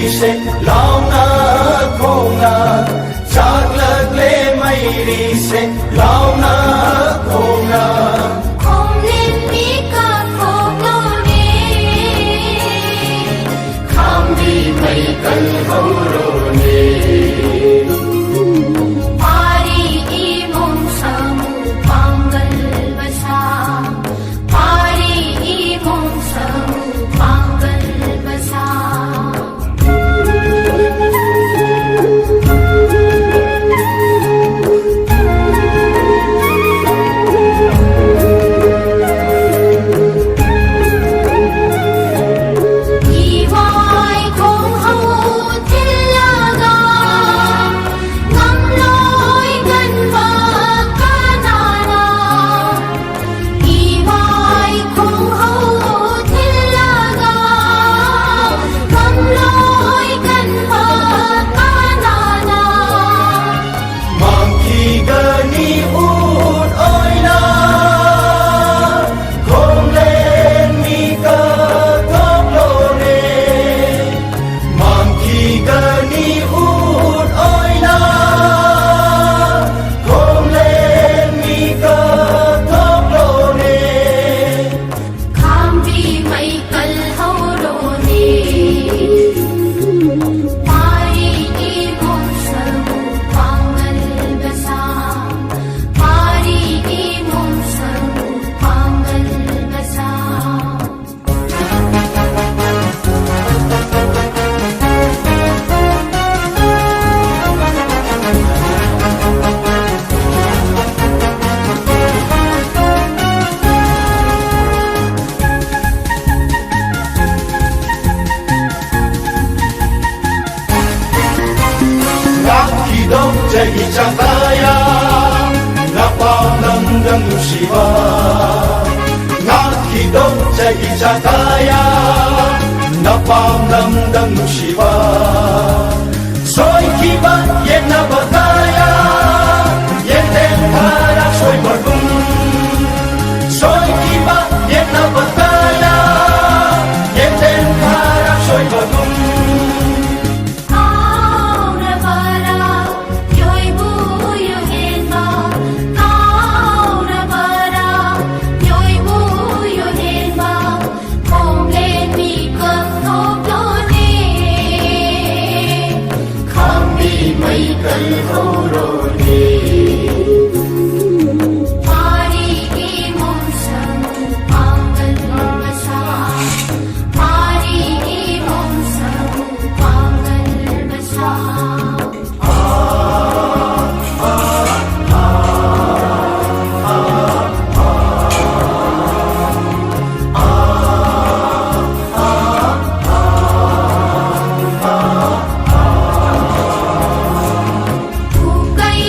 se lao na khong na chak lag le mai ri se lao na khong na khom lên mi ka khom lo ne kham vi mai kal ho ro ne pari i mong samu pangal basa pari i mong samu pangal basa Ichakaya napamdamdam nusiba nakidong sa Ichakaya napamdamdam nusiba soy kiba yen na bataya yen ten para soy bagum soy kiba yen na bataya yen ten para soy bagum kal ho ro ne pari i mong samu pangal basa pari i mong samu pangal basa kay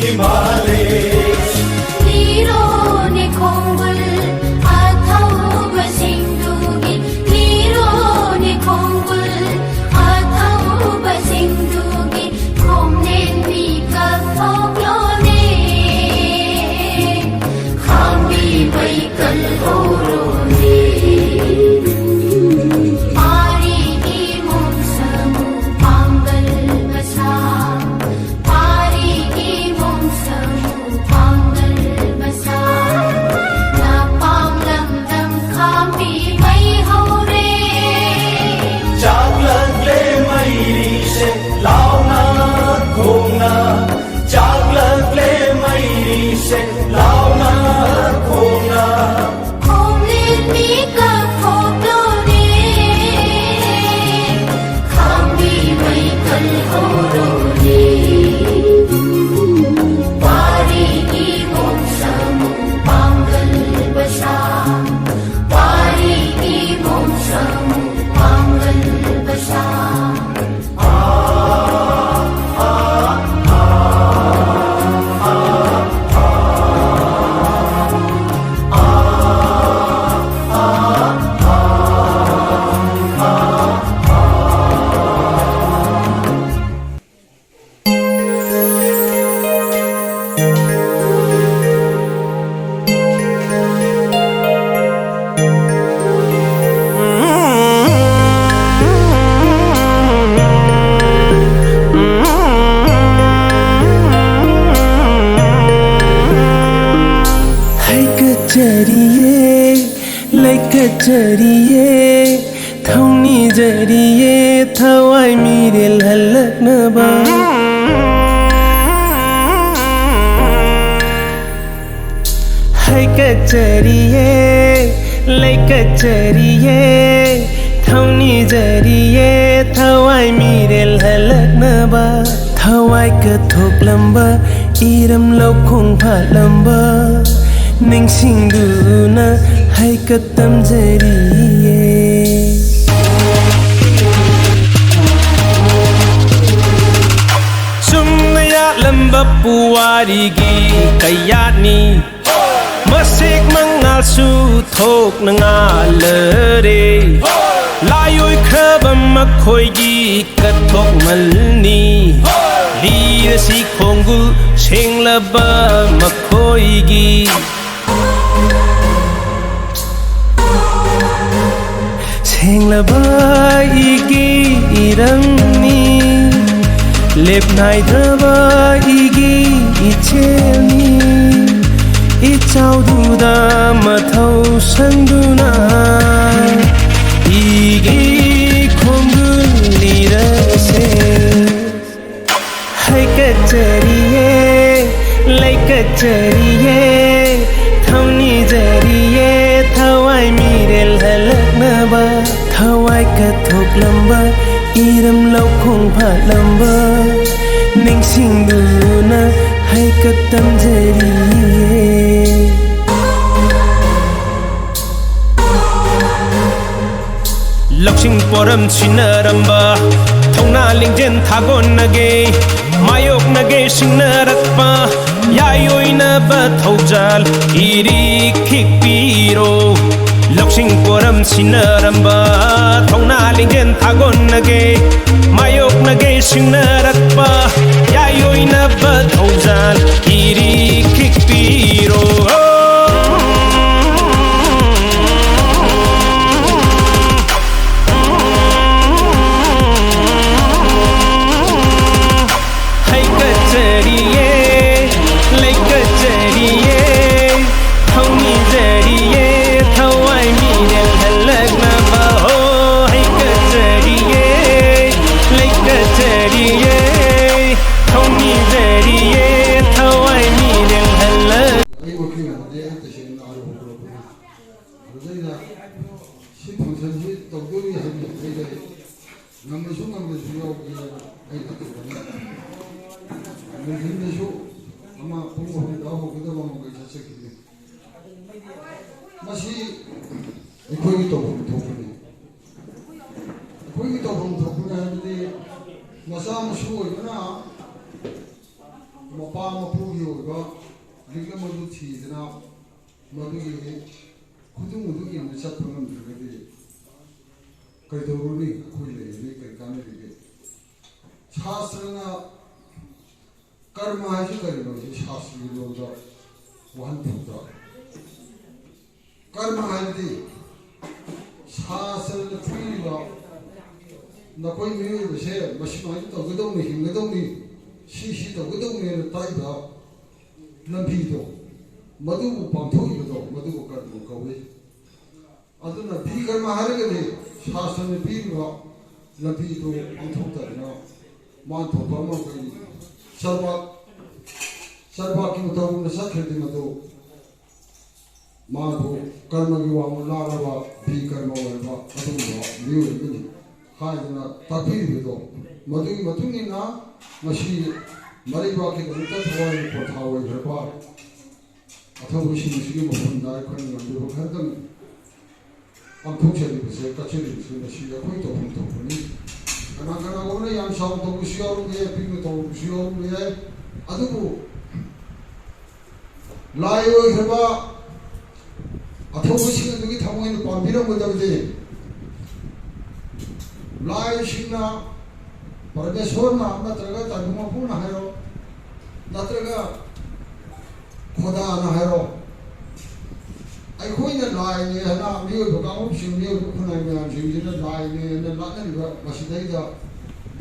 Himalayas Nirone Kongul Athauba Singdugi Nirone Kongul Athauba Singdugi Khomnen Mika Thoklone Khambi Baikal Horone Pari Ki Mumsamu Pangal Basa Pari Ki Mumsamu Pangal Basa Na Panglam Dam Khambi Mai Hore Chaklat le mairi se launa khona Chaklat le mairi se launa khona Khomnen Mika Thoklone Khambi Baikal Horone Pari Ki Mumsamu Pangal Basa Pari Ki Mumsamu Pangal Basa Jariye Thongni jariye Thawai mirel halaknaba Hai kachariye Lai kachariye Thongni jariye Thawai mirel halaknaba Thawai kathok lamba Iram lokong phat lamba Ningsingduna Hai katam jariye Sumnaya lamba puwarigi kayani Masik mangal su thok nangalare Layoy khabam makhoygi kathok malni Lira si khongul senglaba makhoygi Senglaba igi iramni Lepnai draba igi ichelni Ichaududa mathau sanduna Igi khongul lirase Hai kachariye Lai kachariye Thongni jariye Thawai mirel halaknaba Thawai kathok lamba Iram lokong phat lamba Ningsingduna Hai katam jariye Laksing poram chinaramba Thongna lingjen thagon nage Mayok nage singnarakpa Yayoy na ba thaujal Iri khikpiro Laksing poram chinaramba Thongna lingjen thagon nage Mayok nage singnarakpa Yayoy na ba thaujal Iri khikpiro Masa masuk, mana? Mapa mapu ꯑꯣꯏꯕ ꯂꯤꯛ ꯑꯃꯗꯨ ꯊꯤꯗꯅ ꯃꯗꯨꯒꯤ ꯈꯨꯗꯨꯡ ꯑꯗꯨꯒꯤ ꯆꯠꯄ ꯉꯝꯗ꯭ꯔꯒꯗꯤ ꯀꯩꯗꯧꯔꯨꯅꯤ ꯑꯩꯈꯣꯏ ꯂꯩꯔꯤꯕ ꯀꯩ ꯀꯥꯟꯅꯔꯤꯒꯦ ꯁꯥꯁꯇ꯭ꯔꯅ ꯀꯔꯃ ꯍꯥꯏꯁꯤ ꯀꯔꯤꯅꯣ ꯁꯤ ꯁꯥꯁꯇ꯭ꯔꯒꯤ ꯂꯣꯟꯗ ꯋꯥꯍꯟꯊꯣꯛꯇ ꯀꯔꯃ ꯍꯥꯏꯕꯗꯤ ꯁꯥꯁꯇ꯭ꯔꯅ ꯄꯤꯔꯤꯕ ꯅꯈꯣꯏ ꯃꯤꯑꯣꯏꯕꯁꯦ ꯃꯁꯤꯃꯥꯏꯅ ꯇꯧꯒꯗꯧꯅꯤ ꯍꯤꯡꯒꯗꯧꯅꯤ ꯁꯤ ꯇꯧꯒꯗꯧꯅꯦꯅ ꯇꯥꯛꯏꯕ ꯂꯝꯕꯤꯗꯣ ꯃꯗꯨꯕꯨ ꯄꯥꯡꯊꯣꯛꯏꯕꯗꯣ ꯃꯗꯨꯕꯨ ꯀꯔꯃ ꯀꯧꯏ ꯑꯗꯨꯅ ꯚꯤ ꯀꯔꯃ ꯍꯥꯏꯔꯒꯗꯤ ꯁꯥꯁꯇ꯭ꯔꯅ ꯄꯤꯔꯤꯕ ꯂꯝꯕꯤꯗꯨ ꯄꯥꯡꯊꯣꯛꯇꯗꯅ ꯃꯥꯟ ꯊꯣꯛꯄ ꯑꯃ ꯀꯔꯤ ꯆꯔꯕꯥꯛꯀꯤ ꯃꯇꯧꯅ ꯆꯠꯈ꯭ꯔꯗꯤ ꯃꯗꯨ ꯃꯥꯕꯨ ꯀꯔꯃꯒꯤ ꯋꯥꯡꯃ ꯂꯥꯛꯂꯕ ꯚꯤ ꯀꯔꯃ ꯑꯣꯏꯕ ꯑꯗꯨꯒꯨꯝꯕ ꯃꯤꯑꯣꯏꯕꯅꯤ ꯍꯥꯏꯗꯅ ꯇꯥꯛꯄꯤꯔꯤꯕꯗꯣ ꯃꯗꯨꯒꯤ ꯃꯇꯨꯡ ꯏꯟꯅ ꯃꯁꯤ ꯃꯔꯩꯕꯥꯛꯀꯤꯗꯃꯛꯇ ꯊꯋꯥꯏ ꯄꯣꯊꯥ ꯑꯣꯏꯈ꯭ꯔꯕ ꯑꯊꯧꯕꯁꯤꯡꯁꯤꯒꯤ ꯃꯐꯝꯗ ꯑꯩꯈꯣꯏꯅ ꯉꯝꯖꯕ ꯈꯔꯗꯪ ꯄꯥꯡꯊꯣꯛꯆꯔꯤꯕꯁꯦ ꯀꯠꯆꯔꯤꯕꯁꯦ ꯃꯁꯤ ꯑꯩꯈꯣꯏ ꯇꯧꯐꯝ ꯊꯣꯛꯄꯅꯤ ꯀꯅꯥ ꯀꯅꯥꯒꯨꯝꯕꯅ ꯌꯥꯝ ꯆꯥꯎꯅ ꯇꯧꯕꯁꯨ ꯌꯥꯎꯔꯝꯕ ꯌꯥꯏ ꯄꯤꯛꯅ ꯇꯧꯕꯁꯨ ꯌꯥꯎꯔꯝꯕ ꯌꯥꯏ ꯑꯗꯨꯕꯨ ꯂꯥꯏ ꯑꯣꯏꯈ꯭ꯔꯕ ꯑꯊꯧꯕꯁꯤꯡ ꯑꯗꯨꯒꯤ ꯊꯃꯣꯏꯅ ꯄꯥꯝꯕꯤꯔꯝꯒꯗꯕꯗꯤ ꯂꯥꯏꯁꯤꯡꯅ ꯄꯔꯃꯦꯁꯣꯔꯅ ꯅꯠꯇ꯭ꯔꯒ ꯇꯥꯏꯕꯪ ꯃꯄꯨꯅ ꯍꯥꯏꯔꯣ ꯅꯠꯇ꯭ꯔꯒ ꯈꯣꯗꯥꯅ ꯍꯥꯏꯔꯣ ꯑꯩꯈꯣꯏꯅ ꯂꯥꯏꯅꯤ ꯍꯥꯏꯅ ꯃꯤꯑꯣꯏꯕ ꯀꯥꯡꯂꯨꯞꯁꯤꯡ ꯃꯤꯑꯣꯏꯕ ꯈꯨꯟꯅꯥꯏ ꯃꯌꯥꯝꯁꯤꯡꯁꯤꯅ ꯂꯥꯏꯅꯤ ꯍꯥꯏꯅ ꯂꯥꯠꯅꯔꯤꯕ ꯃꯁꯤꯗꯩꯗ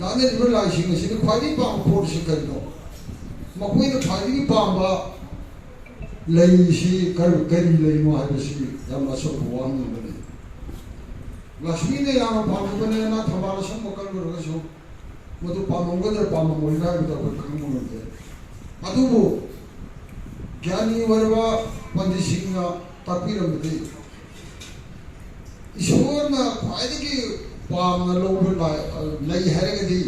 ꯂꯥꯠꯅꯔꯤꯕ ꯂꯥꯏꯁꯤꯡ ꯑꯁꯤꯅ ꯈ꯭ꯋꯥꯏꯗꯒꯤ ꯄꯥꯝꯕ ꯄꯣꯠꯁꯤ ꯀꯔꯤꯅꯣ ꯃꯈꯣꯏꯅ ꯈ꯭ꯋꯥꯏꯗꯒꯤ ꯄꯥꯝꯕ ꯂꯩꯁꯤ ꯀꯔꯤ ꯂꯩꯅꯣ ꯍꯥꯏꯕꯁꯤ ꯌꯥꯝꯅ ꯑꯆꯧꯕ ꯋꯥꯍꯪꯕꯅꯤ ꯂꯛꯁꯃꯤꯅ ꯌꯥꯝꯅ ꯄꯥꯝꯖꯕꯅꯦꯅ ꯊꯧꯕꯥꯜ ꯑꯁꯪꯕ ꯀꯜꯂꯨꯔꯒꯁꯨ ꯃꯗꯨ ꯄꯥꯝꯃꯝꯒꯗ꯭ꯔꯥ ꯄꯥꯝꯃꯝꯃꯣꯏꯗ꯭ꯔꯥ ꯍꯥꯏꯕꯗꯨ ꯑꯩꯈꯣꯏ ꯈꯪꯕ ꯉꯝꯗꯦ ꯑꯗꯨꯕꯨ ꯒ꯭ꯌꯥꯅꯤ ꯑꯣꯏꯔꯕ ꯄꯟꯗꯤꯠꯁꯤꯡꯅ ꯇꯥꯛꯄꯤꯔꯝꯕꯗꯤ ꯏꯁꯣꯔꯅ ꯈ꯭ꯋꯥꯏꯗꯒꯤ ꯄꯥꯝꯅ ꯂꯧꯕ ꯂꯩ ꯍꯥꯏꯔꯒꯗꯤ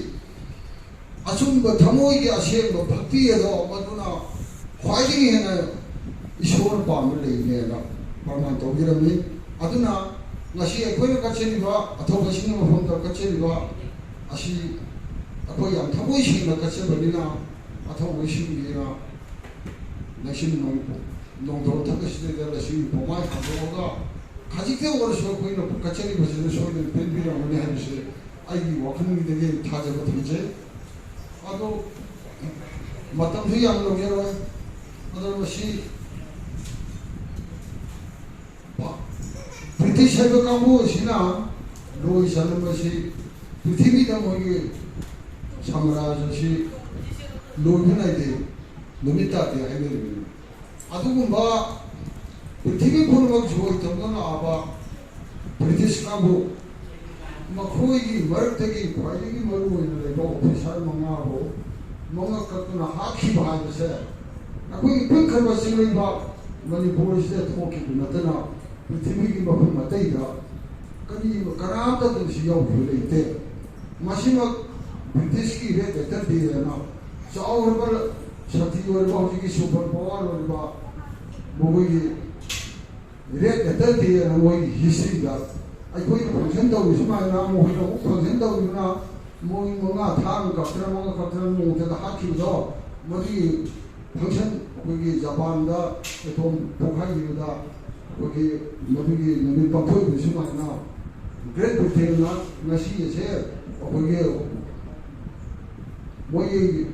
ꯑꯆꯨꯝꯕ ꯊꯃꯣꯏꯒꯤ ꯑꯁꯦꯡꯕ ꯚꯛꯇꯤ ꯑꯗꯣ ꯃꯗꯨꯅ ꯈ꯭ꯋꯥꯏꯗꯒꯤ ꯍꯦꯟꯅ ꯏꯁꯣꯔꯅ ꯄꯥꯝꯕ ꯂꯩꯅꯦꯅ ꯄ꯭ꯔꯃꯥꯟ ꯇꯧꯕꯤꯔꯝꯃꯤ ꯑꯗꯨꯅ ꯉꯁꯤ ꯑꯩꯈꯣꯏꯅ ꯀꯠꯆꯔꯤꯕ ꯑꯊꯧꯕꯁꯤꯡꯒꯤ ꯃꯐꯝꯗ ꯀꯠꯆꯔꯤꯕ ꯑꯁꯤ ꯑꯩꯈꯣই ꯌꯥꯝ ꯊꯃꯣꯏ ꯁꯦꯡꯅ ꯀꯠꯆꯕꯅꯤꯅ ꯑꯊꯧꯕꯁꯤꯡꯒꯤꯅ ꯂꯩꯁꯤꯟ ꯅꯣꯡꯊꯣꯛ ꯊꯛꯄꯁꯤꯗꯩꯗ ꯂꯁꯤꯡ ꯄꯣꯃꯥꯏ ꯊꯥꯗꯣꯛꯑꯒ ꯈꯖꯤꯛꯇ ꯑꯣꯏꯔꯁꯨ ꯑꯩꯈꯣꯏꯅ ꯀꯠꯆꯔꯤꯕꯁꯤꯗ ꯁꯣꯏꯗꯅ ꯄꯦꯟꯕꯤꯔꯝꯒꯅꯤ ꯍꯥꯏꯕꯁꯤ ꯑꯩꯒꯤ ꯋꯥꯈꯜꯒꯤꯗꯒꯤ ꯊꯥꯖꯕ ꯊꯝꯖꯩ ꯑꯗꯣ ꯃꯇꯝꯁꯨ ꯌꯥꯝ ꯂꯧꯖꯔꯣꯏ ꯑꯗꯣ ꯃꯁꯤ ꯕ꯭ꯔꯤꯇꯤꯁ ꯍꯥꯏꯕ ꯀꯥꯡꯕꯨ ꯑꯁꯤꯅ ꯂꯣꯏꯁꯤꯜꯂꯝꯕꯁꯤ ꯄ꯭ꯔꯤꯊꯤꯕꯤꯗ ꯃꯣꯏꯒꯤ ꯁꯝꯔꯥꯖ ꯑꯁꯤ ꯂꯣꯏꯕ ꯅꯥꯏꯗꯦ ꯅꯨꯃꯤꯠ ꯇꯥꯗꯦ ꯍꯥꯏꯅꯔꯤꯕꯅꯤ ꯑꯗꯨꯒꯨꯝꯕ ꯄ꯭ꯔꯤꯊꯤꯕꯤ ꯄꯨꯝꯅꯃꯛ ꯖꯣꯏ ꯇꯧꯗꯨꯅ ꯂꯥꯛꯑꯕ ꯕ꯭ꯔꯤꯇꯤꯁ ꯀꯥꯡꯕꯨ ꯃꯈꯣꯏꯒꯤ ꯃꯔꯛꯇꯒꯤ ꯈ꯭ꯋꯥꯏꯗꯒꯤ ꯃꯔꯨ ꯑꯣꯏꯅ ꯂꯩꯕ ꯑꯣꯐꯤꯁꯥꯔ ꯃꯉꯥꯕꯨ ꯃꯉꯛ ꯀꯛꯇꯨꯅ ꯍꯥꯠꯈꯤꯕ ꯍꯥꯏꯕꯁꯦ ꯑꯩꯈꯣꯏꯒꯤ ꯄꯤꯛꯈ꯭ꯔꯕ ꯆꯤꯡꯂꯩꯕꯥꯛ ꯃꯅꯤꯄꯨꯔꯁꯤꯗ ꯊꯣꯛꯈꯤꯕ ꯅꯠꯇꯅ ꯄ꯭ꯔꯤꯊꯤꯕꯤꯒꯤ ꯃꯐꯝ ꯑꯇꯩꯗ ꯀꯅꯥꯝꯇꯗꯁꯨ ꯌꯥꯎꯈꯤꯕ ꯂꯩꯇꯦ ꯃꯁꯤꯃꯛ ꯕ꯭ꯔꯤꯇꯤꯁꯀꯤ ꯔꯦꯠ ꯂꯦꯇꯔ ꯗꯦꯅ ꯆꯥꯎꯔꯕ ꯁꯥꯊꯤ ꯑꯣꯏꯔꯕ ꯍꯧꯖꯤꯛꯀꯤ ꯁꯨꯄꯔ ꯄꯋꯥꯔ ꯑꯣꯏꯔꯕ ꯃꯈꯣꯏꯒꯤ ꯔꯦꯠ ꯂꯦꯇꯔ ꯗꯦꯅ ꯃꯣꯏꯒꯤ ꯍꯤꯁꯇ꯭ꯔꯤꯗ ꯑꯩꯈꯣꯏꯅ ꯐꯪꯁꯟ ꯇꯧꯔꯤ ꯁꯨꯃꯥꯏꯅ ꯃꯈꯣꯏꯅ ꯑꯃꯨꯛ ꯐꯪꯁꯟ ꯇꯧꯔꯤꯕꯅ ꯃꯣꯏ ꯃꯉꯥ ꯊꯥꯡ ꯀꯛꯇꯅ ꯃꯉꯥ ꯀꯛꯇꯅ ꯅꯣꯡꯃꯗ ꯍꯥꯠꯈꯤꯕꯗꯣ ꯃꯗꯨꯒꯤ ꯐꯪꯁꯟ ꯑꯩꯈꯣꯏꯒꯤ ꯖꯄꯥꯟꯗ ꯑꯦꯇꯣꯝ ꯄꯣꯛꯈꯥꯏꯈꯤꯕꯗ ꯑꯩꯈꯣꯏꯒꯤ ꯃꯗꯨꯒꯤ ꯅꯨꯃꯤꯠ ꯄꯥꯡꯊꯣꯛꯏꯕ ꯁꯨꯃꯥꯏꯅ ꯒ꯭ꯔꯦꯠ ꯕ꯭ꯔꯤꯇꯦꯟꯅ ꯉꯁꯤ ꯑꯁꯦ ꯑꯩꯈꯣꯏꯒꯤ ꯃꯣꯏꯒꯤ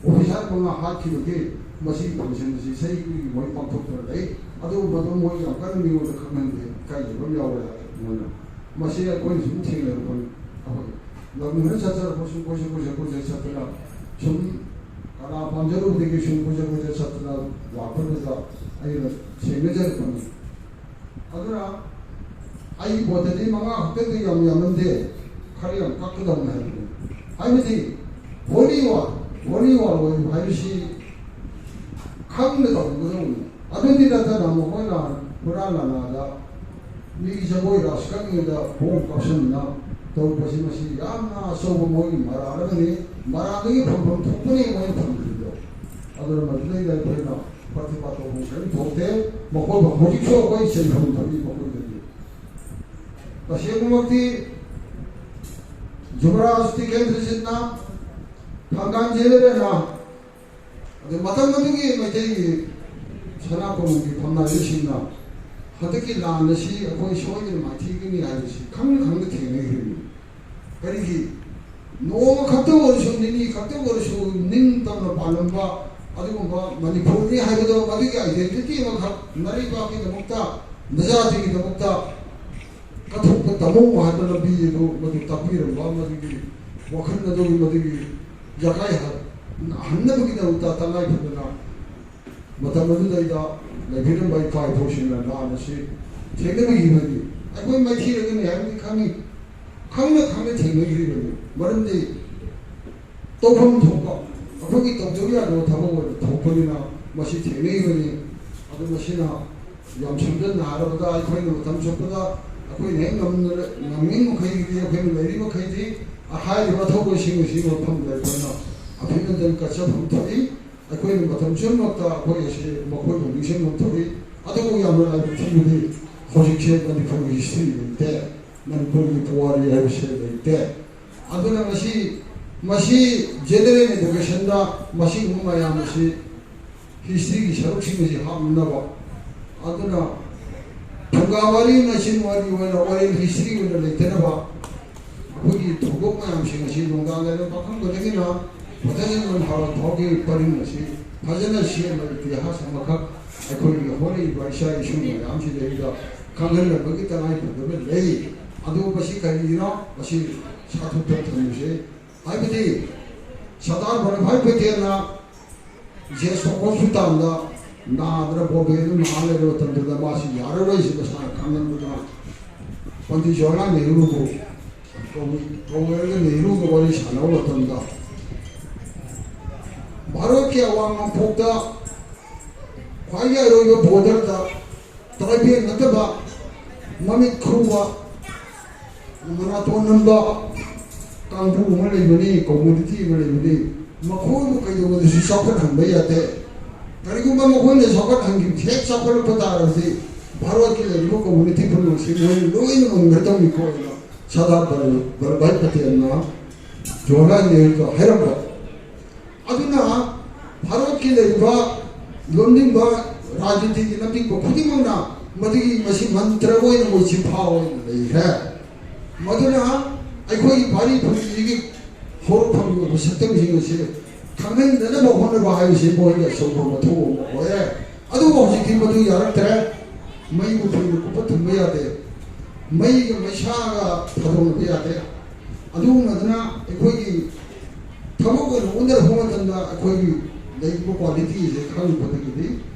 ꯑꯣꯐꯤꯁꯥꯔ ꯃꯉꯥ ꯍꯥꯠꯈꯤꯕꯒꯤ ꯃꯁꯤꯒꯤ ꯐꯪꯁꯟ ꯑꯁꯤ ꯆꯍꯤꯒꯤ ꯃꯣꯏ ꯄꯥꯡꯊꯣꯛꯇꯨꯅ ꯂꯩ ꯑꯗꯨꯕꯨ ꯃꯗꯨ ꯃꯣꯏ ꯌꯥꯝ ꯀꯟꯅ ꯃꯤꯉꯣꯟꯗ ꯈꯪꯍꯟꯗꯦ ꯏꯀꯥꯏꯖꯕ ꯑꯃ ꯌꯥꯎꯔꯦ ꯃꯣꯏꯅ ꯃꯁꯤ ꯑꯩꯈꯣꯏꯅ ꯁꯨꯝ ꯊꯦꯡꯅꯔꯛꯄꯅꯤ ꯑꯩꯈꯣꯏ ꯂꯝꯗ ꯆꯠꯆꯔꯛꯄ ꯁꯨꯝ ꯀꯣꯏꯆꯠ ꯆꯠꯇꯅ ꯁꯨꯝ ꯀꯅꯥ ꯄꯥꯝꯖꯔꯨꯕꯗꯒꯤ ꯁꯨꯝ ꯀꯣꯏꯆꯠ ꯆꯠꯇꯅ ꯂꯥꯛꯄꯗꯨꯗ ꯑꯩꯅ ꯊꯦꯡꯅꯖꯔꯛꯄꯅꯤ ꯑꯗꯨꯅ ꯑꯩꯒꯤ ꯄꯣꯠꯇꯗꯤ ꯃꯉꯥ ꯈꯛꯇꯗꯤ ꯌꯥꯝ ꯌꯥꯝꯃꯟꯗꯦ ꯈꯔ ꯌꯥꯝ ꯀꯛꯀꯗꯕꯅꯤ ꯍꯥꯏꯕꯅꯤ ꯍꯥꯏꯕꯗꯤ ꯍꯣꯂꯤ ꯋꯥꯔ ꯑꯣꯏꯕ ꯍꯥꯏꯕꯁꯤ ꯈꯪꯅ ꯇꯧꯒꯗꯧꯕꯅꯤ ꯑꯗꯨꯗꯤ ꯅꯠꯇꯅ ꯃꯈꯣꯏꯅ ꯍꯨꯔꯥꯟ ꯂꯥꯟꯅꯥꯗ ꯃꯤꯒꯤ ꯖꯒꯣꯏ ꯔꯥꯁ ꯀꯛꯉꯩꯗ ꯕꯣꯝ ꯀꯥꯞꯁꯤꯟꯗꯨꯅ ꯇꯧꯔꯛꯄꯁꯤ ꯃꯁꯤ ꯌꯥꯝꯅ ꯑꯆꯧꯕ ꯃꯣꯏꯒꯤ ꯃꯔꯥꯜ ꯑꯃꯅꯤ ꯃꯔꯥꯜꯗꯒꯤ ꯐꯪꯐꯝ ꯊꯣꯛꯄꯅꯤ ꯃꯣꯏꯅ ꯐꯪꯗ꯭ꯔꯤꯗꯣ ꯑꯗꯨꯅ ꯃꯗꯨꯗꯩꯗ ꯑꯩꯈꯣꯏꯅ ꯄ꯭ꯔꯇꯤꯕꯥ ꯇꯧꯐꯝ ꯀꯔꯤꯝ ꯊꯣꯛꯇꯦ ꯃꯈꯣꯏꯕꯨ ꯍꯧꯖꯤꯛꯁꯨ ꯑꯩꯈꯣꯏ ꯆꯩꯐꯝ ꯊꯣꯛꯏ ꯃꯈꯣꯏꯗꯒꯤ तसेमती जुमराज टिकेंद्र सिन्हा थांगान जेलेना ꯑꯗꯨ ꯃꯇꯝ ꯑꯗꯨꯒꯤ ꯃꯩꯇꯩꯒꯤ ꯁꯅꯥꯄꯣꯟꯒꯤ ꯐꯝꯅꯥꯏꯕꯁꯤꯡꯅ ꯍꯟꯗꯛꯀꯤ ꯂꯥꯟ ꯑꯁꯤ ꯑꯩꯈꯣꯏ ꯁꯣꯏꯗꯅ ꯃꯥꯏꯊꯤꯒꯅꯤ ꯍꯥꯏꯕꯁꯤ ꯈꯪꯅ ꯈꯪꯅ ꯊꯦꯡꯅꯈꯤꯕꯅꯤ ꯀꯔꯤꯒꯤ ꯅꯣꯡꯃ ꯈꯛꯇ ꯑꯣꯏꯔꯁꯨ ꯅꯤꯅꯤ ꯈꯛꯇ ꯑꯣꯏꯔꯁꯨ ꯅꯤꯡꯇꯝꯅ ꯄꯥꯜꯂꯝꯕ ꯑꯗꯨꯒꯨꯝꯕ ꯃꯅꯤꯄꯨꯔꯅꯤ ꯍꯥꯏꯕꯗꯣ ꯃꯗꯨꯒꯤ ꯑꯥꯏꯗꯦꯟꯇꯤꯇꯤ ꯑꯃꯈꯛ ꯅꯔꯩꯕꯥꯛꯀꯤꯗꯃꯛꯇ ꯅꯖꯥꯇꯤꯒꯤꯗꯃꯛꯇ ꯀꯠꯊꯣꯛꯄ ꯇꯝꯍꯧꯕ ꯍꯥꯏꯕ ꯂꯝꯕꯤ ꯑꯗꯨ ꯃꯗꯨ ꯇꯥꯛꯄꯤꯔꯝꯕ ꯃꯗꯨꯒꯤ ꯋꯥꯈꯜ ꯑꯗꯨꯒꯤ ꯃꯗꯨꯒꯤ ꯌꯥꯀꯥꯏ ꯍꯟꯅꯕꯒꯤꯗꯃꯛꯇ ꯇꯉꯥꯏ ꯐꯗꯅ ꯃꯇꯝ ꯑꯗꯨꯗꯩꯗ ꯂꯩꯕꯤꯔꯝꯕ ꯏꯄꯥ ꯏꯄꯨꯁꯤꯡꯅ ꯂꯥꯟ ꯑꯁꯤ ꯊꯦꯡꯅꯕꯤꯈꯤꯕꯅꯤ ꯑꯩꯈꯣꯏ ꯃꯥꯏꯊꯤꯔꯒꯅꯤ ꯍꯥꯏꯕꯗꯤ ꯈꯪꯉꯤ ꯈꯪꯅ ꯈꯪꯅ ꯊꯦꯡꯅꯈꯤꯕꯅꯤ ꯃꯔꯝꯗꯤ ꯇꯧꯐꯝ ꯊꯣꯛꯄ ꯑꯩꯈꯣꯏꯒꯤ ꯇꯧꯖꯕ ꯌꯥꯗꯕ ꯊꯕꯛ ꯑꯣꯏꯅ ꯊꯣꯛꯄꯅꯤꯅ ꯃꯁꯤ ꯊꯦꯡꯅꯈꯤꯕꯅꯤ ꯑꯗꯨ ꯃꯁꯤꯅ ꯌꯥꯝ ꯁꯝꯖꯟꯅ ꯍꯥꯏꯔꯕꯗ ꯑꯩꯈꯣꯏꯅ ꯃꯇꯝ ꯆꯨꯞꯄꯗ ꯑꯩꯈꯣꯏꯅ ꯍꯦꯛ ꯉꯝꯅꯤꯡ ꯃꯈꯩꯒꯤꯗꯤ ꯑꯩꯈꯣꯏꯅ ꯂꯩꯔꯤꯕ ꯃꯈꯩꯗꯤ ꯍꯥꯏꯔꯤꯕ ꯑꯊꯧꯕꯁꯤꯡ ꯑꯁꯤ ꯃꯐꯝꯗ ꯑꯩꯈꯣꯏꯅ ꯑꯐꯤꯅꯗꯟ ꯀꯠꯆꯐꯝ ꯊꯣꯛꯏ ꯑꯩꯈꯣꯏꯅ ꯃꯇꯝ ꯆꯨꯞꯄꯃꯛꯇ ꯑꯩꯈꯣꯏ ꯑꯁꯤ ꯃꯈꯣꯏꯕꯨ ꯅꯤꯡꯁꯤꯡꯐꯝ ꯊꯣꯛꯏ ꯑꯗꯨꯕꯨ ꯌꯥꯝꯅ ꯂꯥꯏꯕꯛ ꯊꯤꯕꯗꯤ ꯍꯧꯖꯤꯛꯁꯦ ꯃꯅꯤꯄꯨꯔꯒꯤ ꯍꯤꯁꯇ꯭ꯔꯤ ꯂꯩꯇꯦ ꯃꯅꯤꯄꯨꯔꯒꯤ ꯄꯨꯋꯥꯔꯤ ꯍꯥꯏꯕꯁꯦ ꯂꯩꯇꯦ ꯑꯗꯨꯅ ꯃꯁꯤ ꯖꯦꯅꯔꯦꯜ ꯑꯦꯗꯨꯀꯦꯁꯟꯗ ꯃꯁꯤꯒꯨꯝꯕ ꯃꯌꯥꯝ ꯑꯁꯤ ꯍꯤꯁꯇ꯭ꯔꯤꯒꯤ ꯁꯔꯨꯛꯁꯤꯡ ꯑꯁꯤ ꯍꯥꯞꯅꯕ ꯑꯗꯨꯅ ꯐꯨꯡꯒꯥ ꯋꯥꯔꯤ ꯃꯆꯤꯟ ꯋꯥꯔꯤ ꯑꯣꯏꯅ ꯑꯣꯔꯦꯜ ꯍꯤꯁꯇ꯭ꯔꯤ ꯑꯣꯏꯅ ꯂꯩꯇꯅꯕ ꯑꯩꯈꯣꯏꯒꯤ ꯊꯧꯗꯣꯛ ꯃꯌꯥꯝꯁꯤꯡ ꯑꯁꯤ ꯅꯨꯡꯗꯥꯡꯗ ꯄꯥꯈꯪꯕꯗꯒꯤꯅ ꯐꯖꯅ ꯍꯧꯔꯛ ꯐꯥꯎꯒꯤ ꯄꯔꯤꯡ ꯑꯁꯤ ꯐꯖꯅ ꯁꯦꯝꯕ ꯏꯇꯤꯍꯥꯁ ꯑꯃꯈꯛ ꯑꯩꯈꯣꯏꯒꯤ ꯍꯣꯠꯅꯔꯤꯕ ꯏꯆꯥ ꯏꯁꯨ ꯃꯌꯥꯝꯁꯤꯗꯩꯗ ꯈꯪꯍꯟꯅꯕꯒꯤ ꯇꯉꯥꯏꯐꯗꯕ ꯂꯩ ꯑꯗꯨ ꯃꯁꯤ ꯀꯔꯤꯒꯤꯅꯣ ꯃꯁꯤ ꯁꯥꯊꯣꯛꯇ ꯊꯝꯃꯤꯁꯦ ꯍꯥꯏꯕꯗꯤ ꯁꯔꯗꯥꯔ ꯚꯜꯂꯚꯚꯥꯏ ꯄꯇꯦꯜꯅ ꯖꯦꯁ ꯍꯣꯁꯄꯤꯇꯥꯜꯗ ꯅꯥꯗꯅ ꯕꯣꯝꯕꯦꯗ ꯅꯥ ꯂꯩꯕ ꯃꯇꯝꯗꯨꯗ ꯃꯥꯁꯤ ꯌꯥꯔꯔꯣꯏꯁꯤ ꯃꯁꯥꯅ ꯈꯪꯍꯟꯕꯗꯨꯅ ꯄꯟꯗꯤꯠ ꯖꯋꯥꯍꯔꯂꯥꯜ ꯅꯦꯍꯔꯨꯕꯨ ꯀꯧꯔꯒ ꯅꯦꯍꯔꯨꯒ ꯋꯥꯔꯤ ꯁꯥꯟꯅꯕ ꯃꯇꯝꯗ ꯚꯥꯔꯠꯀꯤ ꯑꯋꯥꯡ ꯅꯣꯡꯄꯣꯛꯇ ꯈ꯭ꯋꯥꯏꯒꯤ ꯑꯔꯣꯏꯕ ꯕꯣꯔꯗꯔꯗ ꯇ꯭ꯔꯥꯏꯕꯦꯜ ꯅꯠꯇꯕ ꯃꯃꯤꯠ ꯈꯨꯕ ꯃꯅꯥꯇꯣꯟ ꯅꯝꯕ ꯀꯥꯡꯕꯨ ꯑꯃ ꯂꯩꯕꯅꯤ ꯀꯝꯃꯨꯅꯤꯇꯤ ꯑꯃ ꯂꯩꯕꯅꯤ ꯃꯈꯣꯏꯕꯨ ꯀꯩꯗꯧꯕꯗꯁꯨ ꯆꯥꯎꯈꯠꯍꯟꯕ ꯌꯥꯗꯦ ꯀꯔꯤꯒꯨꯝꯕ ꯃꯈꯣꯏꯅ ꯆꯥꯎꯈꯠꯍꯟꯈꯤꯕ ꯍꯦꯛ ꯆꯥꯎꯈꯠꯂꯛꯄ ꯇꯥꯔꯕꯗꯤ ꯚꯥꯔꯠꯀꯤ ꯂꯩꯔꯤꯕ ꯀꯝꯃꯨꯅꯤꯇꯤ ꯄꯨꯝꯅꯃꯛꯁꯤ ꯃꯣꯏꯅ ꯂꯣꯏꯅ ꯉꯝꯒꯗꯧꯅꯤꯀꯣ ꯍꯥꯏꯅ ꯁꯔꯗꯥꯔ ꯚꯜꯂꯚꯚꯥꯏ ꯄꯇꯦꯜꯅ ꯖꯋꯥꯍꯔꯂꯥꯜ ꯅꯦꯍꯔꯨꯗ ꯍꯥꯏꯔꯝꯕ ꯑꯗꯨꯅ ꯚꯥꯔꯠꯀꯤ ꯂꯩꯔꯤꯕ ꯂꯣꯟꯅꯤꯡꯕ ꯔꯥꯖꯅꯤꯇꯤꯒꯤ ꯂꯝꯕꯤꯕ ꯈꯨꯗꯤꯡꯃꯛꯅ ꯃꯗꯨꯒꯤ ꯃꯁꯤ ꯃꯟꯇ꯭ꯔ ꯑꯣꯏꯅ ꯃꯣꯏ ꯆꯤꯟꯐꯥ ꯑꯣꯏꯅ ꯂꯩꯈ꯭ꯔꯦ ꯃꯗꯨꯅ ꯑꯩꯈꯣꯏꯒꯤ ꯚꯥꯔꯤ ꯐꯨꯔꯤꯒꯤ ꯍꯧꯔꯛꯐꯝꯒꯤ ꯑꯣꯏꯕ ꯁꯛꯇꯝꯁꯤꯡ ꯑꯁꯤ ꯈꯪꯍꯟꯗꯅꯕ ꯍꯣꯠꯅꯕ ꯍꯥꯏꯕꯁꯤ ꯃꯣꯏꯒꯤ ꯑꯆꯧꯕ ꯃꯊꯧ ꯑꯃ ꯑꯣꯏꯔꯦ ꯑꯗꯨꯕꯨ ꯍꯧꯖꯤꯛꯇꯤ ꯃꯗꯨ ꯌꯥꯔꯛꯇ꯭ꯔꯦ ꯃꯩꯕꯨ ꯐꯩꯅ ꯀꯨꯞꯄ ꯊꯝꯕ ꯌꯥꯗꯦ ꯃꯩꯒ ꯃꯩꯁꯥꯒ ꯊꯥꯗꯣꯛꯅꯕ ꯌꯥꯗꯦ ꯑꯗꯨꯒꯨꯝꯕꯗꯨꯅ ꯑꯩꯈꯣꯏꯒꯤ ꯊꯕꯛ ꯑꯣꯏꯅ ꯑꯣꯟꯊꯔꯛꯄ ꯃꯇꯝꯗ ꯑꯩꯈꯣꯏꯒꯤ ꯂꯩꯔꯤꯕ ꯀ꯭ꯋꯥꯂꯤꯇꯤꯁꯦ ꯈꯪꯕꯗꯒꯤꯗꯤ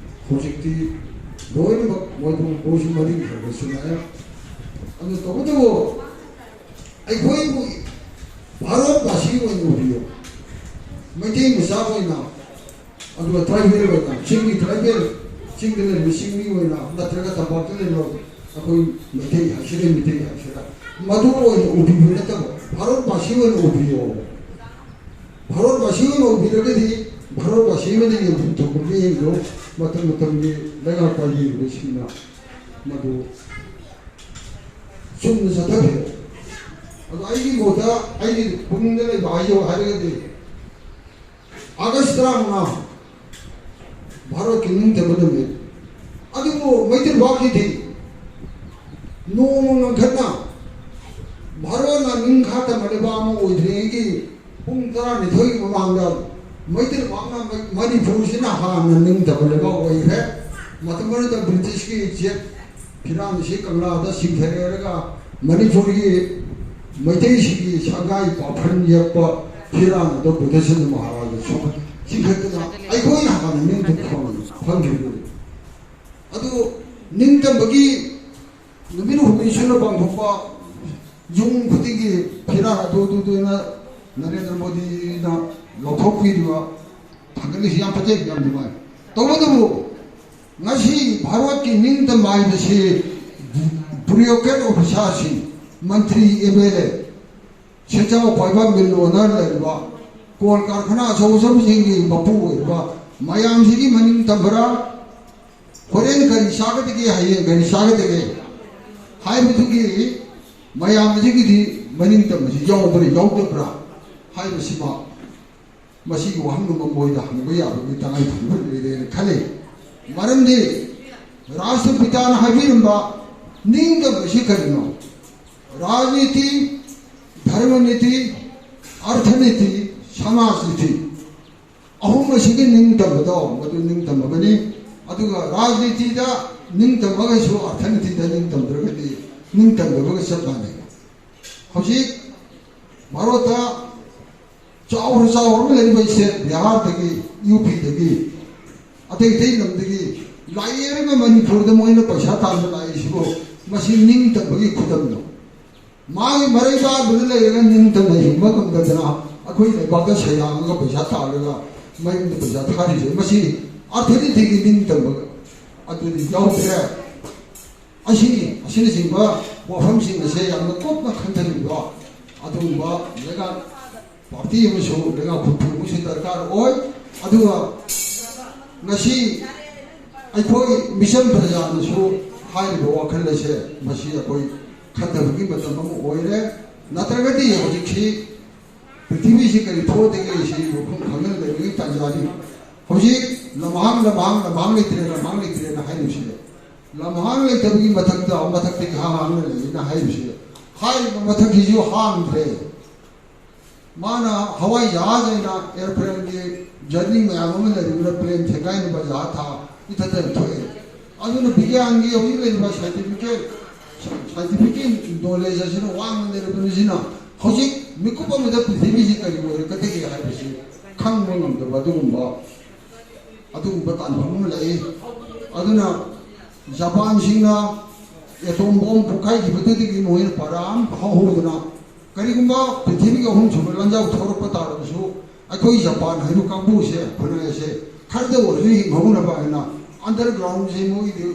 ꯍꯧꯖꯤꯛꯇꯤ ꯂꯣꯏꯅꯃꯛ ꯃꯣꯏꯁꯨ ꯃꯔꯤ ꯈꯔꯒꯁꯨ ꯂꯥꯛꯑꯦ ꯑꯗꯨ ꯇꯧꯕꯇꯕꯨ ꯑꯩꯈꯣꯏꯕꯨ ꯚꯥꯔꯠꯕꯥꯁꯤ ꯑꯣꯏꯅ ꯎꯕꯤꯌꯨ ꯃꯩꯇꯩ ꯃꯆꯥ ꯑꯣꯏꯅ ꯑꯗꯨꯒ ꯇ꯭ꯔꯥꯏꯕꯦꯜ ꯑꯣꯏꯅ ꯆꯤꯡꯒꯤ ꯇ꯭ꯔꯥꯏꯕꯦꯜ ꯆꯤꯡꯗ ꯂꯩꯔꯤꯕ ꯆꯤꯡꯃꯤ ꯑꯣꯏꯅ ꯅꯠꯇ꯭ꯔꯒ ꯇꯝꯄꯥꯛꯇ ꯂꯩꯔꯤꯕ ꯑꯩꯈꯣꯏ ꯃꯩꯇꯩ ꯍꯥꯏꯁꯤꯔ ꯃꯗꯨ ꯑꯣꯏꯅ ꯎꯕꯤꯕ ꯅꯠꯇꯕ ꯚꯥꯔꯠꯕꯥꯁꯤ ꯑꯣꯏꯅ ꯎꯕꯤꯌꯨ ꯚꯥꯔꯠꯕꯥꯁꯤ ꯑꯣꯏꯅ ꯎꯕꯤꯔꯒꯗꯤ ꯚꯥꯔꯠꯕꯥꯁꯤ ꯑꯣꯏꯅ ꯌꯦꯡꯐꯝ ꯊꯣꯛꯄ ꯃꯤꯠꯌꯦꯡꯗꯨ ꯃꯇꯝ ꯃꯇꯝꯒꯤ ꯂꯩꯉꯥꯛ ꯄꯥꯏꯕꯤꯔꯤꯕꯁꯤꯡꯅ ꯃꯗꯨ ꯆꯨꯝꯅ ꯆꯠꯊꯕꯤꯌꯨ ꯑꯗꯣ ꯑꯩꯒꯤ ꯃꯣꯠꯇ ꯑꯩꯒꯤ ꯄꯨꯛꯅꯤꯡꯗ ꯂꯩꯕ ꯍꯥꯏꯌꯣ ꯍꯥꯏꯔꯒꯗꯤ ꯑꯥꯒꯁต์ 15 ꯚꯥꯔꯠꯀꯤ ꯅꯤꯡꯇꯝꯕ ꯅꯨꯃꯤꯠ ꯑꯗꯨꯕꯨ ꯃꯩꯇꯩꯕꯥꯛꯀꯤꯗꯤ ꯅꯣꯡꯃ ꯉꯟꯈꯠꯅ ꯚꯥꯔꯠꯅ ꯅꯤꯡꯈꯥ ꯇꯝꯕ ꯂꯩꯕꯥꯛ ꯑꯃ ꯑꯣꯏꯗ꯭ꯔꯤꯉꯩꯒꯤ ꯄꯨꯡ 12ꯒꯤ ꯃꯃꯥꯡꯗ ꯃꯩꯇꯩꯕꯥꯛꯅ ꯃꯅꯤꯄꯨꯔꯁꯤꯅ ꯍꯥꯟꯅ ꯅꯤꯡꯇꯝꯕ ꯂꯩꯕꯥꯛ ꯑꯣꯏꯈ꯭ꯔꯦ ꯃꯇꯝ ꯑꯗꯨꯗ ꯕ꯭ꯔꯤꯇꯤꯁꯀꯤ ꯖꯦꯠ ꯐꯤꯔꯥꯟ ꯑꯁꯤ ꯀꯪꯂꯥꯗ ꯆꯤꯡꯊꯔꯛꯑꯒ ꯃꯅꯤꯄꯨꯔꯒꯤ ꯃꯩꯇꯩꯁꯤꯡꯒꯤ ꯁꯉꯥꯏ ꯄꯥꯐꯟ ꯌꯦꯛꯄ ꯐꯤꯔꯥꯟ ꯑꯗꯨ ꯕꯨꯙꯆꯟꯗ꯭ꯔ ꯃꯍꯥꯔꯥꯖꯅ ꯆꯤꯡꯈꯠꯇꯅ ꯑꯩꯈꯣꯏꯅ ꯍꯥꯟꯅ ꯅꯤꯡꯇꯝꯕ ꯐꯪꯈꯤꯕꯅꯤ ꯑꯗꯨ ꯅꯤꯡꯇꯝꯕꯒꯤ ꯅꯨꯃꯤꯠ 6 ꯁꯨꯅ ꯄꯥꯡꯊꯣꯛꯄ ꯌꯨꯝ ꯈꯨꯗꯤꯡꯒꯤ ꯐꯤꯔꯥꯟ ꯑꯗꯨꯗꯨꯅ ꯅꯔꯦꯟꯗ꯭ꯔ ꯃꯣꯗꯤꯅ ꯂꯧꯊꯣꯛꯄꯤꯔꯤꯕ ꯊꯥꯒꯠꯂꯤꯁꯤ ꯌꯥꯝ ꯐꯖꯩ ꯌꯥꯝ ꯅꯨꯡꯉꯥꯏ ꯇꯧꯕꯇꯕꯨ ꯉꯁꯤ ꯚꯥꯔꯠꯀꯤ ꯅꯤꯡꯇꯝꯕ ꯍꯥꯏꯕꯁꯤ ꯕ꯭ꯌꯨꯔꯣꯀ꯭ꯔꯦꯠ ꯑꯣꯐꯤꯁꯥꯔꯁꯤꯡ ꯃꯟꯇ꯭ꯔꯤ MLA ꯁꯦꯟꯖꯥꯎ ꯄꯥꯏꯕ ꯃꯤꯜ ꯑꯣꯅꯔ ꯂꯩꯔꯤꯕ ꯀꯣꯜ ꯀꯥꯔꯈꯥꯅ ꯑꯆꯧ ꯑꯆꯧꯕꯁꯤꯡꯒꯤ ꯃꯄꯨ ꯑꯣꯏꯔꯤꯕ ꯃꯌꯥꯝꯁꯤꯒꯤ ꯃꯅꯤꯡ ꯇꯝꯕꯔꯥ ꯍꯣꯔꯦꯟ ꯀꯔꯤ ꯆꯥꯒꯗꯒꯦ ꯍꯌꯦꯡ ꯀꯔꯤ ꯆꯥꯒꯗꯒꯦ ꯍꯥꯏꯕꯗꯨꯒꯤ ꯃꯌꯥꯝ ꯑꯁꯤꯒꯤꯗꯤ ꯃꯅꯤꯡ ꯇꯝꯕꯁꯤ ꯌꯥꯎꯕ꯭ꯔꯥ ꯌꯥꯎꯗꯕ꯭ꯔꯥ ꯍꯥꯏꯕꯁꯤꯃ ꯃꯁꯤꯒꯤ ꯋꯥꯍꯪ ꯑꯃ ꯃꯣꯏꯗ ꯍꯪꯕ ꯌꯥꯕꯒꯤ ꯇꯉꯥꯏꯐꯗꯕ ꯂꯩꯔꯦꯅ ꯈꯜꯂꯤ ꯃꯔꯝꯗꯤ ꯔꯥꯁꯇ꯭ꯔꯄꯤꯇꯥꯅ ꯍꯥꯏꯕꯤꯔꯝꯕ ꯅꯤꯡꯇꯝꯕꯁꯤ ꯀꯔꯤꯅꯣ ꯔꯥꯖꯅꯤꯇꯤ ꯙꯔꯃꯅꯤꯇꯤ ꯑꯔꯊꯅꯤꯇꯤ ꯁꯃꯥꯖꯅꯤꯇꯤ ꯑꯍꯨꯝ ꯑꯁꯤꯒꯤ ꯅꯤꯡꯇꯝꯕꯗꯣ ꯃꯗꯨ ꯅꯤꯡꯇꯝꯃꯒꯅꯤ ꯑꯗꯨꯒ ꯔꯥꯖꯅꯤꯇꯤꯗ ꯅꯤꯡꯇꯝꯃꯒꯁꯨ ꯑꯔꯊꯅꯤꯇꯤꯗ ꯅꯤꯡꯇꯝꯗ꯭ꯔꯒꯗꯤ ꯅꯤꯡꯇꯝꯗꯕꯒ ꯆꯞ ꯃꯥꯟꯅꯩ ꯍꯧꯖꯤꯛ ꯚꯥꯔꯠꯇ ꯆꯥꯎꯔꯕ ꯂꯩꯔꯤꯕ ꯁ꯭ꯇꯦꯠ ꯕꯤꯍꯥꯔꯗꯒꯤ ꯌꯨ ꯄꯤꯗꯒꯤ ꯑꯇꯩ ꯑꯇꯩ ꯂꯝꯗꯒꯤ ꯂꯥꯛꯏꯕ ꯃꯅꯤꯄꯨꯔꯗ ꯃꯣꯏꯅ ꯄꯩꯁꯥ ꯇꯥꯟꯕ ꯂꯥꯛꯏꯁꯤꯕꯨ ꯃꯁꯤ ꯅꯤꯡꯇꯝꯕꯒꯤ ꯈꯨꯗꯝꯅꯣ ꯃꯥꯒꯤ ꯃꯔꯩꯕꯥꯛꯗꯨꯗ ꯂꯩꯔꯒ ꯅꯤꯡꯇꯝꯅ ꯍꯤꯡꯕ ꯉꯝꯗꯗꯅ ꯑꯩꯈꯣꯏ ꯂꯩꯕꯥꯛꯇ ꯁꯩꯗꯥꯡꯉꯒ ꯄꯩꯁꯥ ꯇꯥꯜꯂꯒ ꯃꯌꯨꯝꯗ ꯄꯩꯁꯥ ꯊꯥꯔꯤꯁꯦ ꯃꯁꯤ ꯑꯔꯊꯅꯤꯇꯤꯒꯤ ꯅꯤꯡꯇꯝꯕ ꯑꯗꯨꯗꯤ ꯌꯥꯎꯗ꯭ꯔꯦ ꯑꯁꯤꯅꯆꯤꯡꯕ ꯋꯥꯐꯝꯁꯤꯡ ꯑꯁꯦ ꯌꯥꯝꯅ ꯀꯨꯞꯅ ꯈꯟꯊꯔꯤꯕ ꯑꯗꯨꯒꯨꯝꯕ ꯂꯩꯉꯥꯛ ꯄꯥꯔꯇꯤ ꯑꯃꯁꯨ ꯂꯩꯉꯥꯛ ꯈꯨꯠꯊꯨ ꯑꯃꯁꯨ ꯗꯔꯀꯥꯔ ꯑꯣꯏ ꯑꯗꯨꯒ ꯉꯁꯤ ꯑꯩꯈꯣꯏ ꯃꯤꯆꯝ ꯄ꯭ꯔꯖꯥꯅꯁꯨ ꯍꯥꯏꯔꯤꯕ ꯋꯥꯈꯜ ꯑꯁꯦ ꯃꯁꯤ ꯑꯩꯈꯣꯏ ꯈꯟꯊꯕꯒꯤ ꯃꯇꯝ ꯑꯃ ꯑꯣꯏꯔꯦ ꯅꯠꯇ꯭ꯔꯒꯗꯤ ꯍꯧꯖꯤꯛꯁꯤ ꯄ꯭ꯔꯤꯊꯤꯕꯤꯁꯤ ꯀꯔꯤ ꯊꯣꯛꯑꯗꯒꯦ ꯁꯤ ꯋꯥꯐꯝ ꯈꯪꯗꯅ ꯂꯩꯕꯒꯤ ꯇꯥꯟꯖꯥꯅꯤ ꯍꯧꯖꯤꯛ ꯂꯝꯍꯥꯡ ꯂꯩꯇ꯭ꯔꯦꯅ ꯍꯥꯏꯔꯤꯕꯁꯤꯗ ꯂꯝꯍꯥꯡ ꯂꯩꯇꯕꯒꯤ ꯃꯊꯛꯇꯒꯤ ꯍꯥꯡꯅ ꯂꯩꯌꯦꯅ ꯍꯥꯏꯔꯤꯕꯁꯤꯗ ꯍꯥꯏꯔꯤꯕ ꯃꯊꯛꯁꯤꯁꯨ ꯍꯥꯡꯗ꯭ꯔꯦ माना हवाई जहाज एयरप्लेन की जर्नी मैम प्लेन थेगाइनब जहाज था इतना थोड़े अदुना विज्ञान की साइंटिफिक नॉलेज असिना वांग लेरबनिसिना हौजिक मिकुप अमदा पृथ्वी से करी ओरे कतेगे हाइबसि खंगबो ngमदब अदुगुंबा तानफम लई अदुना जापान सिंगना एटॉम बॉम्ब पुखाई की बदुदिगी मोइन पराम हाहोदना करीगुंबा पृथ्वी का हम सुबह लंजाव थोरप तारबसु अखोई जापान हाइबु कांबु से फनायसे खरदे ओरजि हिंगौना बायना अंडरग्राउंड से मोई दे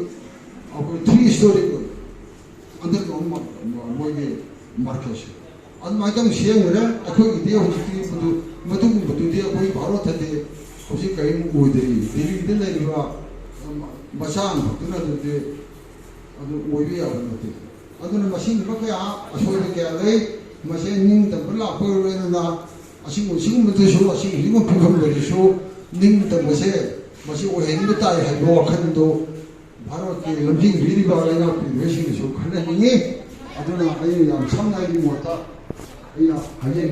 अखोई 3 स्टोरी अंडरग्राउंड मोई मार्केट से अन माइकम सेंगरे अखोई दे होजि मदुगुंबदु दे अखोई भारत थे होजि कई ओइदरी दिल्ली दे लेबा मसान फतुना दे अदु ओइबे याबनते अदुना मसिन बकया असोइबे क्या लई मसे निंग तब लापरवेना असिंगो सिंगमतसु असिंगो फिगम लेरिसु निंग तबसे मसे ओहेंद ताई हाइबो वखनदो भारत के लंबी रिरिबा लेना पिवेसिंगसु खननिगे अदुना अई याम समनाइनि मोता अइना हाजे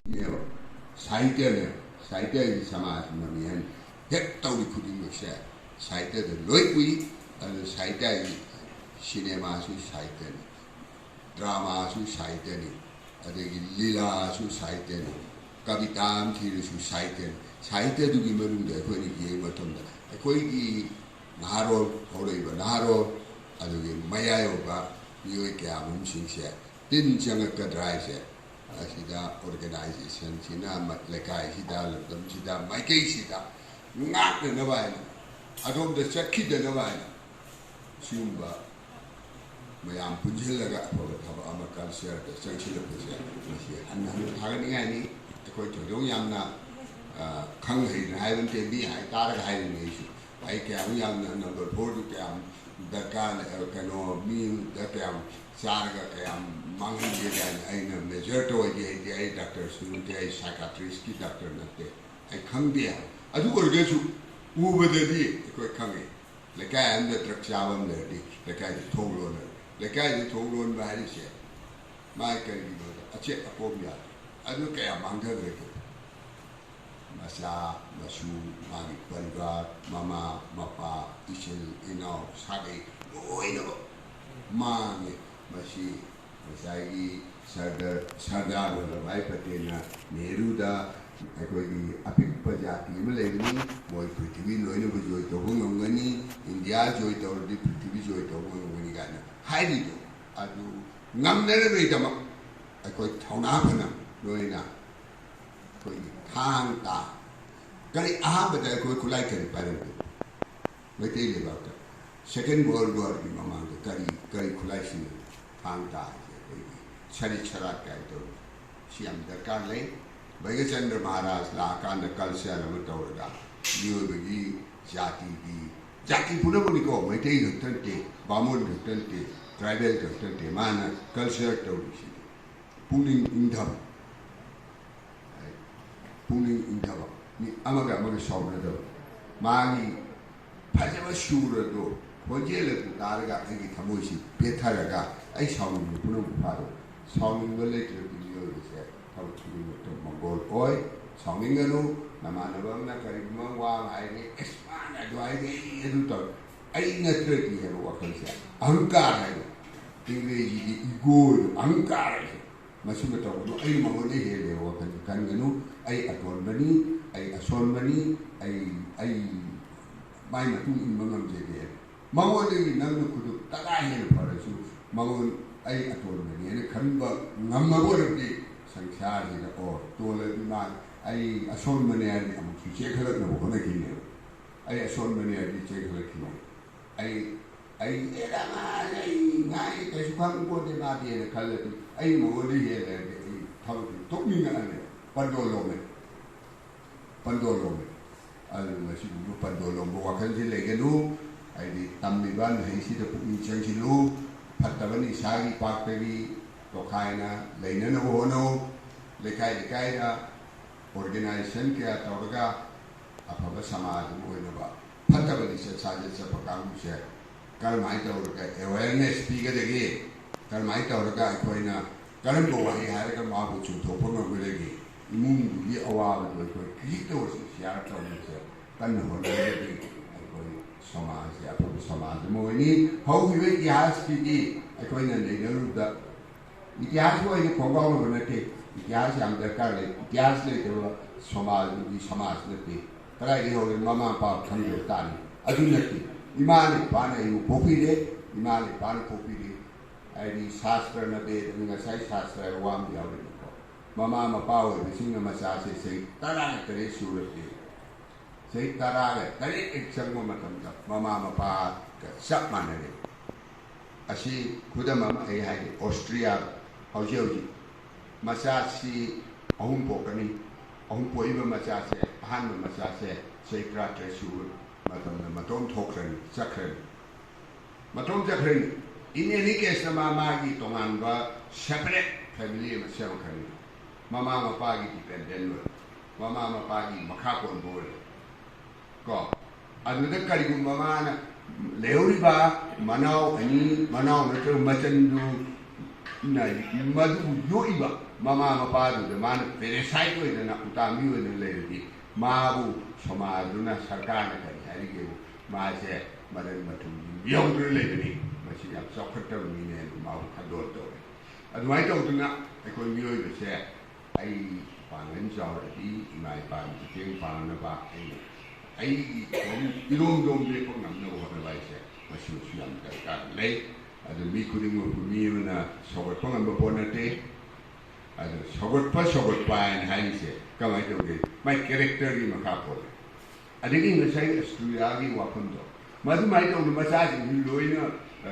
साहित्य समाज ममियन हेक तौरी खुदिंगसे साहित्य द लोइकुई अनु साहित्य सिनेमा सु साहित्य ड्रामा सु साहित्य अदगी लीला सु साहित्य कविता थीरसु साहित्य दुगी मनुंग अखोई की मतम अखोई की नारो होरइबा नारो अदगी मयायोबा मियोय क्या मुंसिंगसे तिन चंगकद्राइसे असिदा ऑर्गेनाइजेशन सिना लेकाय सिदा लदम सिदा माइके सिदा ngak na bai adom da chakki da na bai सिumba मैम पुंजिलगा थब अमा कल्चर द चंगसिलपसे मसी अन्ना थागनियानि अखोई थोदों यामना खंग हैन हाइबन ते बी हाइ तारग हाइन नेसु आई क्या यामना नंबर 4 दु क्या दरकार कनो मी द क्या चारगा क्या मांगी जे गान आइना मेजर तो जे आई डॉक्टर सुनते आई साइकियाट्रिस्ट की डॉक्टर नते आई खंग दिया अदु ओरगेसु उबददी अखोई खंगे लेकाय अंद ट्रक चावम लेदी लेकाय थोगलो लेकाय थोगलोन बारिसे माय करी दो अच्छे अपोमिया अदु क्या मांगदरे मसा मसु मागी परिवार मामा मपा इचिल इनाव सागे लोइनो मांगे मसी मसाई सरदार वल्लभभाई पटेल नेहरूदा अखोई अपिक जाति में लेगनी मोई पृथ्वी लोइनो जोय तोबो ngomgani इंडिया जोय तोरदि पृथ्वी जोय तोबो ngomgani गाना हाइदिदो अदु ngamnere बेदम अखोई थौना फना लोइना कोई थांग ता करी अहमद अखोई खुलाई करी पारे मैते लेबात सेकेंड वर्ल्ड वॉर की मांग करी खुलाई सिन थांग ता छरी छरा काय तो सियाम दरकार ले भैगचंद्र महाराज लाकान कल्चर अम तौरगा योबगी जाति पुनमुनिको मैते हक्तंते बामोन हक्तंते ट्राइबल हक्तंते मान कल्चर तौरिसि पुनिंग इंधव ꯑꯃꯒ ꯁꯥꯎꯅꯗꯕ ꯃꯥꯒꯤ ꯐꯖꯕ ꯁꯨꯔꯗꯣ ꯈꯣꯟꯖꯦꯜꯗꯨ ꯇꯥꯔꯒ ꯑꯩꯒꯤ ꯊꯃꯣꯏꯁꯤ ꯄꯦꯠꯊꯔꯒ ꯑꯩ ꯁꯥꯎꯅꯤꯡꯕ ꯄꯨꯝꯅꯃꯛ ꯐꯥꯗꯣ ꯁꯥꯎꯅꯤꯡꯕ ꯂꯩꯇ꯭ꯔꯕꯗꯤ ꯃꯤꯑꯣꯏꯕꯁꯦ ꯊꯕꯛ ꯈꯨꯗꯤꯡꯃꯛꯇ ꯃꯪꯒꯣꯜ ꯑꯣꯏ ꯁꯥꯎꯅꯤꯡꯒꯅꯨ ꯅꯃꯥꯟꯅꯕ ꯑꯃꯅ ꯀꯔꯤꯒꯨꯝꯕ ꯋꯥ ꯍꯥꯏꯔꯦ ꯑꯦꯁ ꯃꯥꯅ ꯑꯗꯨ ꯍꯥꯏꯔꯦ ꯑꯗꯨ ꯇꯧ ꯑꯩ ꯅꯠꯇ꯭ꯔꯗꯤ ꯍꯥꯏꯕ ꯋꯥꯈꯜꯁꯦ ꯑꯍꯪꯀꯥꯔ ꯍꯥꯏꯕ ꯏꯪꯔꯦꯖꯤꯒꯤ ꯏꯒꯣꯗꯣ ꯑꯍꯪꯀꯥꯔ ꯍꯥꯏꯕ ꯃꯁꯤꯃ ꯇꯧꯕꯗꯣ ꯑꯩ ꯃꯉꯣꯟꯗ ꯍꯦꯜꯂꯦꯕ ꯋꯥꯈꯜꯁꯦ ꯈꯟꯒꯅꯨ ꯑꯩ ꯑꯇꯣꯟꯕꯅꯤ ꯑꯩ ꯑꯁꯣꯟꯕꯅꯤ ꯑꯩ ꯃꯥꯏ ꯃꯇꯨꯡ ꯏꯟꯕ ꯉꯝꯖꯗꯦ ꯃꯉꯣꯟꯗꯒꯤ ꯅꯪꯅ ꯈꯨꯗꯨꯞ ꯇꯔꯥ ꯍꯦꯟꯅ ꯐꯔꯁꯨ ꯃꯉꯣꯟ ꯑꯩ ꯑꯇꯣꯟꯕꯅꯤ ꯍꯥꯏꯅ ꯈꯟꯕ ꯉꯝꯃꯕ ꯑꯣꯏꯔꯕꯗꯤ ꯁꯪꯁꯥꯔꯁꯤꯗ ꯇꯣꯜꯂꯗꯤ ꯃꯥ ꯑꯩ ꯑꯁꯣꯟꯕꯅꯦ ꯍꯥꯏꯔꯗꯤ ꯑꯃꯨꯛꯁꯨ ꯆꯦꯟꯈꯠꯂꯛꯅꯕ ꯍꯣꯠꯅꯈꯤꯅꯦꯕ ꯑꯩ ꯑꯁꯣꯟꯕꯅꯦ ꯍꯥꯏꯔꯗꯤ ꯆꯦꯟꯈꯠꯂꯛꯈꯤꯅꯦ ꯑꯩ ꯉꯥꯏ ꯀꯩꯁꯨ ꯈꯪꯄꯣꯠꯇꯦ ꯃꯥꯗꯦꯅ ꯈꯜꯂꯗꯤ ꯑꯩ ꯃꯉꯣꯟꯗ ꯍꯦꯜꯂꯔꯗꯤ ꯑꯩ ꯊꯕꯛꯇꯤ ꯇꯣꯛꯅꯤꯡꯉꯛꯑꯅꯦ ꯄꯟꯗꯣꯜ ꯂꯣꯝꯃꯦ ꯑꯗꯨꯅ ꯁꯤꯒꯨꯝꯕ ꯄꯟꯗꯣꯜ ꯂꯣꯝꯕ ꯋꯥꯈꯜꯁꯤ ꯂꯩꯒꯅꯨ ꯍꯥꯏꯗꯤ ꯇꯝꯂꯤꯕ ꯃꯍꯩꯁꯤꯗ ꯄꯨꯛꯅꯤꯡ ꯆꯪꯁꯤꯜꯂꯨ ꯐꯠꯇꯕ ꯅꯤꯁꯥꯒꯤ ꯄꯥꯛꯇꯒꯤ ꯇꯣꯈꯥꯏꯅ ꯂꯩꯅꯅꯕ ꯍꯣꯠꯅꯧ ꯂꯩꯀꯥꯏꯗ ꯑꯣꯔꯒꯅꯥꯏꯖꯦꯁꯟ ꯀꯌꯥ ꯇꯧꯔꯒ ꯑꯐꯕ ꯁꯃꯥꯖ ꯑꯃ ꯑꯣꯏꯅꯕ ꯐꯠꯇꯕ ꯂꯤꯆꯠ ꯁꯥꯖꯠ ꯆꯠꯄ ꯀꯥꯡꯕꯨꯁꯦ ꯀꯔꯝꯍꯥꯏꯅ ꯇꯧꯔꯒ ꯑꯦꯋꯦꯔꯅꯦꯁ ꯄꯤꯒꯗꯒꯦ ꯀꯔꯝꯍꯥꯏꯅ ꯇꯧꯔꯒ ꯑꯩꯈꯣꯏꯅ ꯀꯔꯝꯕ ꯋꯥꯍꯩ ꯍꯥꯏꯔꯒ ꯃꯥꯕꯨ ꯆꯨꯝꯊꯣꯛꯄ ꯉꯝꯒꯗꯒꯦ ꯏꯃꯨꯡꯗꯨꯒꯤ ꯑꯋꯥꯕꯗꯣ ꯑꯩꯈꯣꯏ ꯈꯤꯖꯤꯛꯇ ꯑꯣꯏꯔꯁꯨ ꯁꯤꯌꯥꯔ ꯇꯧꯕꯁꯦ ꯀꯟꯅ ꯍꯣꯠꯅꯔꯒꯗꯤ ꯑꯩꯈꯣꯏ ꯁꯃꯥꯖꯁꯦ ꯑꯐꯕ ꯁꯃꯥꯖ ꯑꯃ ꯑꯣꯏꯅꯤ ꯍꯧꯈꯤꯕ ꯏꯇꯤꯍꯥꯁꯀꯤꯗꯤ ꯑꯩꯈꯣꯏꯅ ꯅꯩꯅꯔꯨꯕꯗ ꯏꯇꯤꯍꯥꯁ ꯑꯣꯏꯅ ꯈꯣꯡꯒꯥꯎꯅꯕ ꯅꯠꯇꯦ ꯏꯇꯤꯍꯥꯁ ꯌꯥꯝ ꯗꯔꯀꯥꯔ ꯂꯩ ꯏꯇꯤꯍꯥꯁ ꯂꯩꯇꯕ ꯁꯃꯥꯖꯗꯨꯗꯤ ꯁꯃꯥꯖ ꯅꯠꯇꯦ ꯀꯗꯥꯏꯗꯒꯤ ꯍꯧꯔꯦ ꯃꯃꯥ ꯃꯄꯥ ꯈꯪꯗꯕ ꯇꯥꯅꯤ ꯑꯗꯨ ꯅꯠꯇꯦ ꯏꯃꯥꯅ ꯏꯄꯥꯅ ꯑꯩꯕꯨ ꯄꯣꯛꯄꯤꯔꯦ ꯏꯃꯥꯅ ꯏꯄꯥꯅ ꯄꯣꯛꯄꯤꯔꯦ ꯍꯥꯏꯗꯤ ꯁꯥꯁꯇ꯭ꯔꯅ ꯕꯦꯗꯅ ꯉꯁꯥꯏ ꯁꯥꯁꯇ꯭ꯔ ꯍꯥꯏꯕ ꯋꯥ ꯑꯃ ꯌꯥꯎꯔꯤꯅꯤꯀꯣ ꯃꯃꯥ ꯃꯄꯥ ꯑꯣꯏꯕꯁꯤꯡꯅ ꯃꯆꯥꯁꯦ ꯆꯍꯤ 13 ꯁꯨꯔꯛꯇꯦ ꯆꯍꯤ 13 ꯍꯦꯛ ꯆꯪꯕ ꯃꯇꯝꯗ ꯃꯃꯥ ꯃꯄꯥꯒ ꯆꯞ ꯃꯥꯟꯅꯔꯦ ꯑꯁꯤ ꯈꯨꯗꯝ ꯑꯃ ꯑꯩ ꯍꯥꯏꯒꯦ ꯑꯣꯁꯇ꯭ꯔꯤꯌꯥ ꯍꯧꯖꯤꯛ ꯃꯆꯥꯁꯤ 3 ꯄꯣꯛꯀꯅꯤ 3 ꯄꯣꯛꯏꯕ ꯃꯆꯥꯁꯦ ꯑꯍꯥꯟꯕ ꯃꯆꯥꯁꯦ ꯆꯍꯤ 13 ꯁꯨꯕ ꯃꯇꯝꯗ ꯃꯇꯣꯝ ꯊꯣꯛꯈ꯭ꯔꯅꯤ ꯆꯠꯈ꯭ꯔꯅꯤ ꯏꯟ ꯑꯦꯅꯤ ꯀꯦꯁꯇ ꯃꯥꯒꯤ ꯇꯣꯉꯥꯟꯕ ꯁꯦꯄꯔꯦꯠ ꯐꯦꯃꯤꯂꯤ ꯑꯃ ꯁꯦꯝꯈ꯭ꯔꯅꯤ ꯃꯃꯥ ꯃꯄꯥꯒꯤ ꯗꯤꯄꯦꯟꯗꯦꯟ ꯑꯣꯏ ꯃꯃꯥ ꯃꯄꯥꯒꯤ ꯃꯈꯥ ꯄꯣꯟꯕ ꯑꯣꯏ ꯀꯣ ꯑꯗꯨꯗ ꯀꯔꯤꯒꯨꯝꯕ ꯃꯥꯅ ꯂꯩꯍꯧꯔꯤꯕ ꯃꯅꯥꯎ ꯅꯠꯇ꯭ꯔꯒ ꯃꯆꯟꯗꯨ ꯃꯗꯨ ꯌꯣꯛꯏꯕ ꯃꯃꯥ ꯃꯄꯥꯗꯨꯗ ꯃꯥꯅ ꯄꯦꯔꯦꯁꯥꯏꯠ ꯑꯣꯏꯗꯅ ꯎꯇꯥꯡꯕꯤ ꯑꯣꯏꯗꯅ ꯂꯩꯔꯗꯤ ꯃꯥꯕꯨ ꯁꯃꯥꯖꯗꯨꯅ ꯁꯔꯀꯥꯔꯅ ꯀꯔꯤ ꯍꯥꯏꯔꯤꯒꯦꯕꯨ ꯃꯥꯁꯦ ꯃꯔꯟ ꯃꯊꯨꯝ ꯌꯧꯗꯨꯅ ꯂꯩꯕꯅꯤ ꯃꯁꯤ ꯌꯥꯝ ꯆꯥꯎꯈꯠꯇꯕ ꯃꯤꯅꯦ ꯃꯥꯕꯨ ꯈꯟꯗꯣꯛ ꯇꯧꯔꯦ ꯑꯗꯨꯃꯥꯏꯅ ꯇꯧꯗꯨꯅ ꯑꯩꯈꯣꯏ ꯃꯤꯑꯣꯏꯕꯁꯦ ꯑꯩ ꯄꯥꯡꯒꯜ ꯆꯥꯎꯔꯗꯤ ꯏꯃꯥ ꯏꯄꯥꯒꯤ ꯃꯇꯦꯡ ꯄꯥꯡꯅꯕ ꯑꯩꯒꯤ ꯏꯔꯣꯝꯗꯣꯝ ꯂꯦꯞꯄ ꯉꯝꯅꯕ ꯍꯣꯠꯅꯕ ꯍꯥꯏꯁꯦ ꯃꯁꯤꯃꯁꯨ ꯌꯥꯝ ꯗꯔꯀꯥꯔ ꯂꯩ ꯑꯗꯨ ꯃꯤ ꯈꯨꯗꯤꯡꯃꯛꯄꯨ ꯃꯤ ꯑꯃꯅ ꯁꯧꯒꯠꯄ ꯉꯝꯕ ꯄꯣꯠ ꯅꯠꯇꯦ ꯑꯗꯨ ꯁꯧꯒꯠꯄ ꯍꯥꯏꯅ ꯍꯥꯏꯔꯤꯁꯦ ꯀꯃꯥꯏꯅ ꯇꯧꯒꯦ ꯃꯥꯏ ꯀꯦꯔꯦꯛꯇꯔꯒꯤ ꯃꯈꯥ ꯄꯣꯜꯂꯦ ꯑꯗꯒꯤ ꯉꯁꯥꯏ ꯑꯁꯇ꯭ꯔꯤꯌꯥꯒꯤ ꯋꯥꯐꯝꯗꯣ ꯃꯗꯨꯃꯥꯏꯅ ꯇꯧꯅ ꯃꯆꯥꯁꯤꯡꯁꯤ ꯂꯣꯏꯅ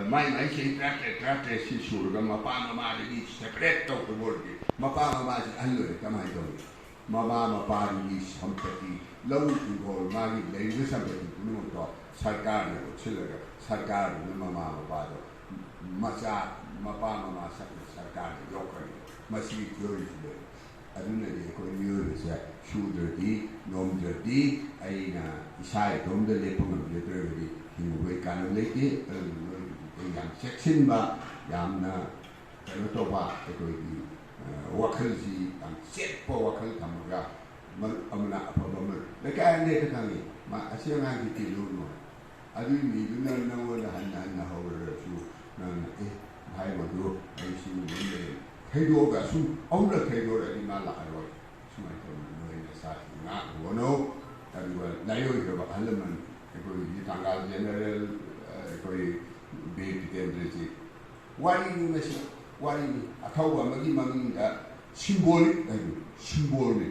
ꯃꯥꯏ ꯆꯍꯤ 13 ꯁꯤ ꯁꯨꯔꯒ ꯃꯄꯥ ꯃꯃꯥꯗꯒꯤ ꯁꯦꯄꯔꯦꯠ ꯇꯧꯈ꯭ꯔꯕ ꯑꯣꯏꯔꯗꯤ ꯃꯄꯥ ꯃꯃꯥꯁꯤ ꯑꯍꯜ ꯑꯣꯏꯔꯦ ꯀꯃꯥꯏꯅ ꯇꯧꯅꯤ ꯃꯃꯥ ꯃꯄꯥꯒꯤ ꯁꯝꯄꯇꯤ ꯂꯧ ꯏꯪꯈꯣꯜ ꯃꯥꯒꯤ ꯂꯩꯔꯤꯕ ꯁꯝꯄꯇꯤ ꯄꯨꯝꯅꯃꯛꯇꯣ ꯁꯔꯀꯥꯔꯅ ꯂꯧꯁꯤꯜꯂꯒ ꯁꯔꯀꯥꯔꯗꯨꯅ ꯃꯃꯥ ꯃꯄꯥꯗꯣ ꯃꯄꯥ ꯃꯃꯥ ꯁꯔꯀꯥꯔꯅ ꯌꯣꯛꯈ꯭ꯔꯅꯤ ꯃꯁꯤꯒꯤ ꯊꯤꯑꯣꯔꯤꯁꯤ ꯂꯩ ꯑꯗꯨꯅꯗꯤ ꯑꯩꯈꯣꯏ ꯃꯤꯑꯣꯏꯕꯁꯦ ꯁꯨꯗ꯭ꯔꯗꯤ ꯅꯣꯝꯗ꯭ꯔꯗꯤ ꯑꯩꯅ ꯏꯁꯥ ꯏꯇꯣꯝꯗ ꯂꯦꯞꯄ ꯉꯝꯖꯗ꯭ꯔꯒꯗꯤ ꯍꯤꯡꯕꯒꯤ ꯀꯥꯟꯅꯕ ꯂꯩꯇꯦ ꯑꯗꯨꯅ ꯌꯥꯝ ꯆꯦꯛꯁꯤꯟꯕ ꯌꯥꯝꯅ ꯀꯩꯅꯣ ꯇꯧꯕ ꯑꯩꯈꯣꯏꯒꯤ ꯋꯥꯈꯜꯁꯤ ꯌꯥꯝ ꯆꯦꯠꯄ ꯋꯥꯈꯜ ꯊꯝꯃꯒ ꯑꯃꯅ ꯑꯐꯕ ꯑꯃ ꯂꯩꯀꯥꯏ ꯑꯃꯗ ꯈꯪꯉꯤ ꯑꯁꯤ ꯑꯉꯥꯡꯁꯤ ꯇꯤꯜꯂꯨꯅꯨ ꯑꯗꯨꯒꯤ ꯃꯤꯗꯨꯅ ꯅꯪꯉꯣꯟꯗ ꯍꯟꯅ ꯍꯧꯔꯁꯨ ꯅꯪꯅ ꯍꯥꯏꯕꯗꯨ ꯑꯩ ꯁꯤꯒꯨꯝꯕ ꯂꯩ ꯊꯩꯗꯣꯛꯑꯒ ꯁꯨꯝ ꯑꯍꯨꯝꯂꯛ ꯊꯩꯗꯣꯛꯑꯗꯤ ꯃꯥ ꯂꯥꯛꯑꯔꯣꯏ ꯁꯨꯃꯥꯏꯅ ꯇꯧꯅ ꯅꯣꯏ ꯅꯁꯥꯁꯤ ꯉꯥꯛꯅ ꯍꯣꯠꯅꯧ ꯑꯗꯨꯒ ꯂꯥꯏꯑꯣꯏꯈ꯭ꯔꯕ ꯑꯍꯜ ꯂꯃꯟ ꯑꯩꯈꯣꯏꯒꯤ ꯊꯪꯒꯥꯜ ꯖꯦꯅꯔꯦꯜ ꯑꯩꯈꯣꯏ ꯕꯤꯔ ꯇꯤꯀꯦꯟꯗ꯭ꯔꯖꯤ ꯋꯥꯔꯤꯅꯤ ꯃꯁꯤ ꯋꯥꯔꯤꯅꯤ ꯑꯊꯧꯕ ꯑꯃꯒꯤ ꯃꯃꯤꯡꯗ ꯁꯤꯝꯕꯣꯂꯤꯛ ꯍꯥꯏꯕ ꯁꯤꯝꯕꯣꯜꯅꯤ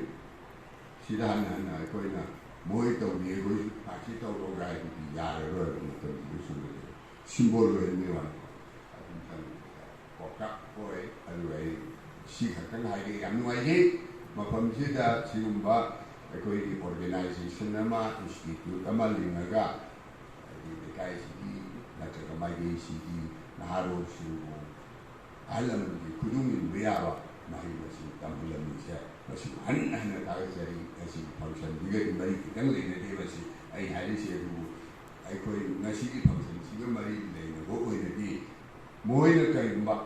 ꯁꯤꯗ ꯍꯟꯅ ꯑꯩꯈꯣꯏꯅ ꯃꯣꯏ ꯇꯧꯅꯤ ꯑꯩꯈꯣꯏꯁꯨ ꯐꯥꯁꯤ ꯇꯧꯔꯣꯒ ꯍꯥꯏꯕꯗꯤ ꯌꯥꯔꯔꯣꯏꯕ ꯃꯇꯝꯗꯨꯁꯨ ꯁꯤꯝꯕꯣꯜ ꯑꯣꯏꯍꯟꯕꯒꯤ ꯋꯥꯅꯤ ꯄꯣꯛꯀꯞ ꯑꯣꯏ ꯑꯗꯨꯒ ꯑꯩ ꯁꯤ ꯈꯛꯇꯪ ꯍꯥꯏꯒꯦ ꯌꯥꯝ ꯅꯨꯡꯉꯥꯏꯖꯩ ꯃꯐꯝꯁꯤꯗ ꯁꯤꯒꯨꯝꯕ ꯑꯩꯈꯣꯏꯒꯤ ꯑꯣꯔꯒꯅꯥꯏꯖꯦꯁꯟ ꯑꯃ ꯏꯟꯁꯇꯤꯇ꯭ꯌꯨꯠ ꯑꯃ ꯂꯤꯡꯉꯒ ꯍꯥꯏꯗꯤ ꯂꯩꯀꯥꯏꯁꯤꯒꯤ ꯅꯠꯇ꯭ꯔꯒ ꯃꯥꯏꯀꯩꯁꯤꯒꯤ ꯅꯍꯥꯔꯣꯜꯁꯤꯡꯕꯨ ꯑꯍꯜ ꯂꯃꯟꯒꯤ ꯈꯨꯗꯨꯡ ꯏꯟꯕ ꯌꯥꯕ ꯃꯍꯩ ꯃꯁꯤꯡ ꯇꯝꯍꯜꯂꯝꯃꯤꯁꯦ Masih hanya tahu cari nasi function juga kembali kita mungkin nanti masih hari saya dulu, koi nasi function juga mari lain, koi nanti moi nak kaya mbak,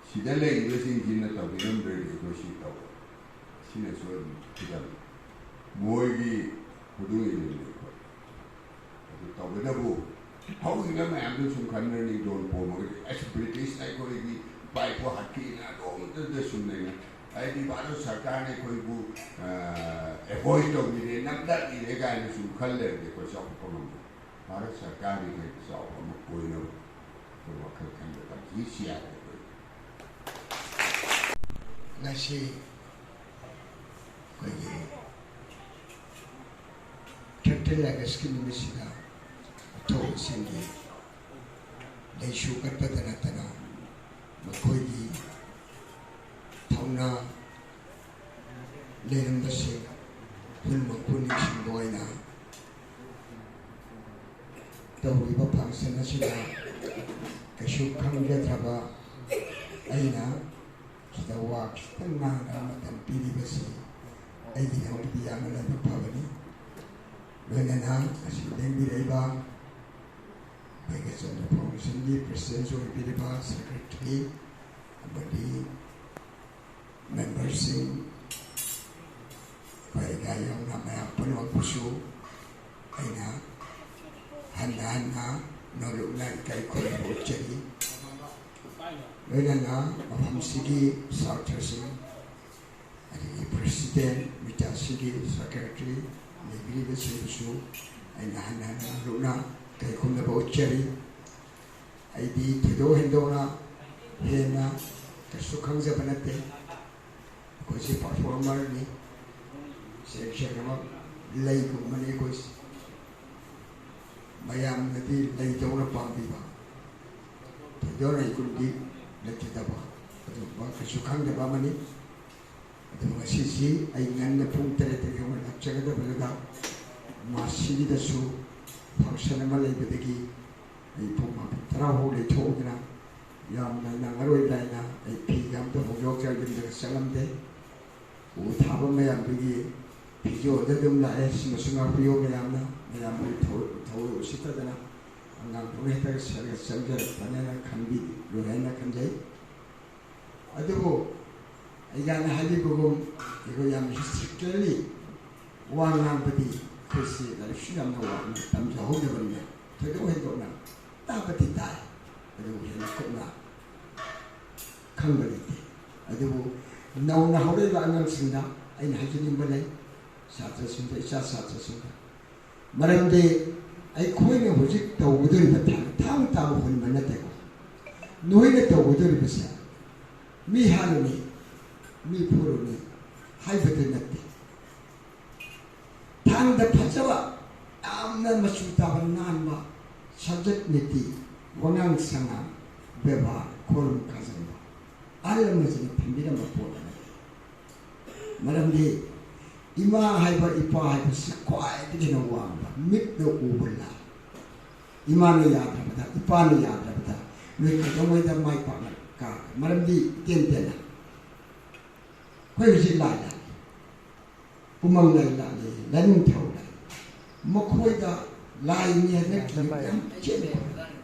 sida lain itu sih jinak tahu kita beri itu sih tahu, sih nasuan kita, moi di hudung ini, itu tahu kita bu, how kita macam tu sungkan ni don pom, as British like koi di baik buat hati na don tu sunai. Ai di baru सरकार ने कोई वो avoid तो मिले नब्बत ये गाय ने सुखल ले देखो सब कौन भारत सरकार ने सब हम कोई ना तो वक्त kan tak kisia nasi koi tertel lagi skin misina to singi dai shukat padana tana koi di thongna leram basi hunma kuning singboina tawriba function asina kashu khangge thaba aina kidawa kitna ramatan piri basi aidi hawdi yamala bhavani wenana asideng biraiba Bagaimana function di presiden soal biraiba secretary abadi members in baik yang namanya penuh pusu, aina hana nolok nak kai kau bocari, mereka macam segi secretary, ada presiden, macam segi secretary, negeri bersih pusu, aina hana nolok nak kai kau bocari, ID tido hendona, hena kesukang zabanate. Koisi performer ni, section nama lay kumane koisi, bayam nanti lay jauh napang biba, jauh lay kundi lay kita bah, itu bah kesukang deba mani, itu masih si, aingan nepung terletak yang mana cakap dah berada, masih di dasu, function nama lay bedegi, itu mah terahu lay cowok na, yang na ngaroi lay na, pi yang tu hujok jadi dengan salam deh. Utama macam begini, video ada dum lah, semua video macam tahu sita dah, angkat boleh tak sejarah tanah kambi, luar kan jai. Aduh, ikan hari begum, itu yang strictly wang beti, kersi, lalu siapa nak wang, tam jauh je benda, tu itu nak, tak beti tak, aduh yang nak, kang beti, aduh. Nau na hore ba angang sinda ay nahajini balay satra sinda isa satra sinda maramde ay koi na hujik tawuduri ba tang tawo hon manate ko noi na tawuduri ba siya mi halo ni mi puro ni hay ba natte tang da pajawa amna masuta ba nan ba subject niti wangang sanga beba korum kazamba alam na sini pembina mapola malam di ima hai ba ipa hai ba sekwai di na wang ba mit no ubala ima ni ya ba ipa ni ya ba ni ka mo da mai pa ka malam di ten ten koi ji la la umang la la lan thau la mo koi da lai ni ne ki am chen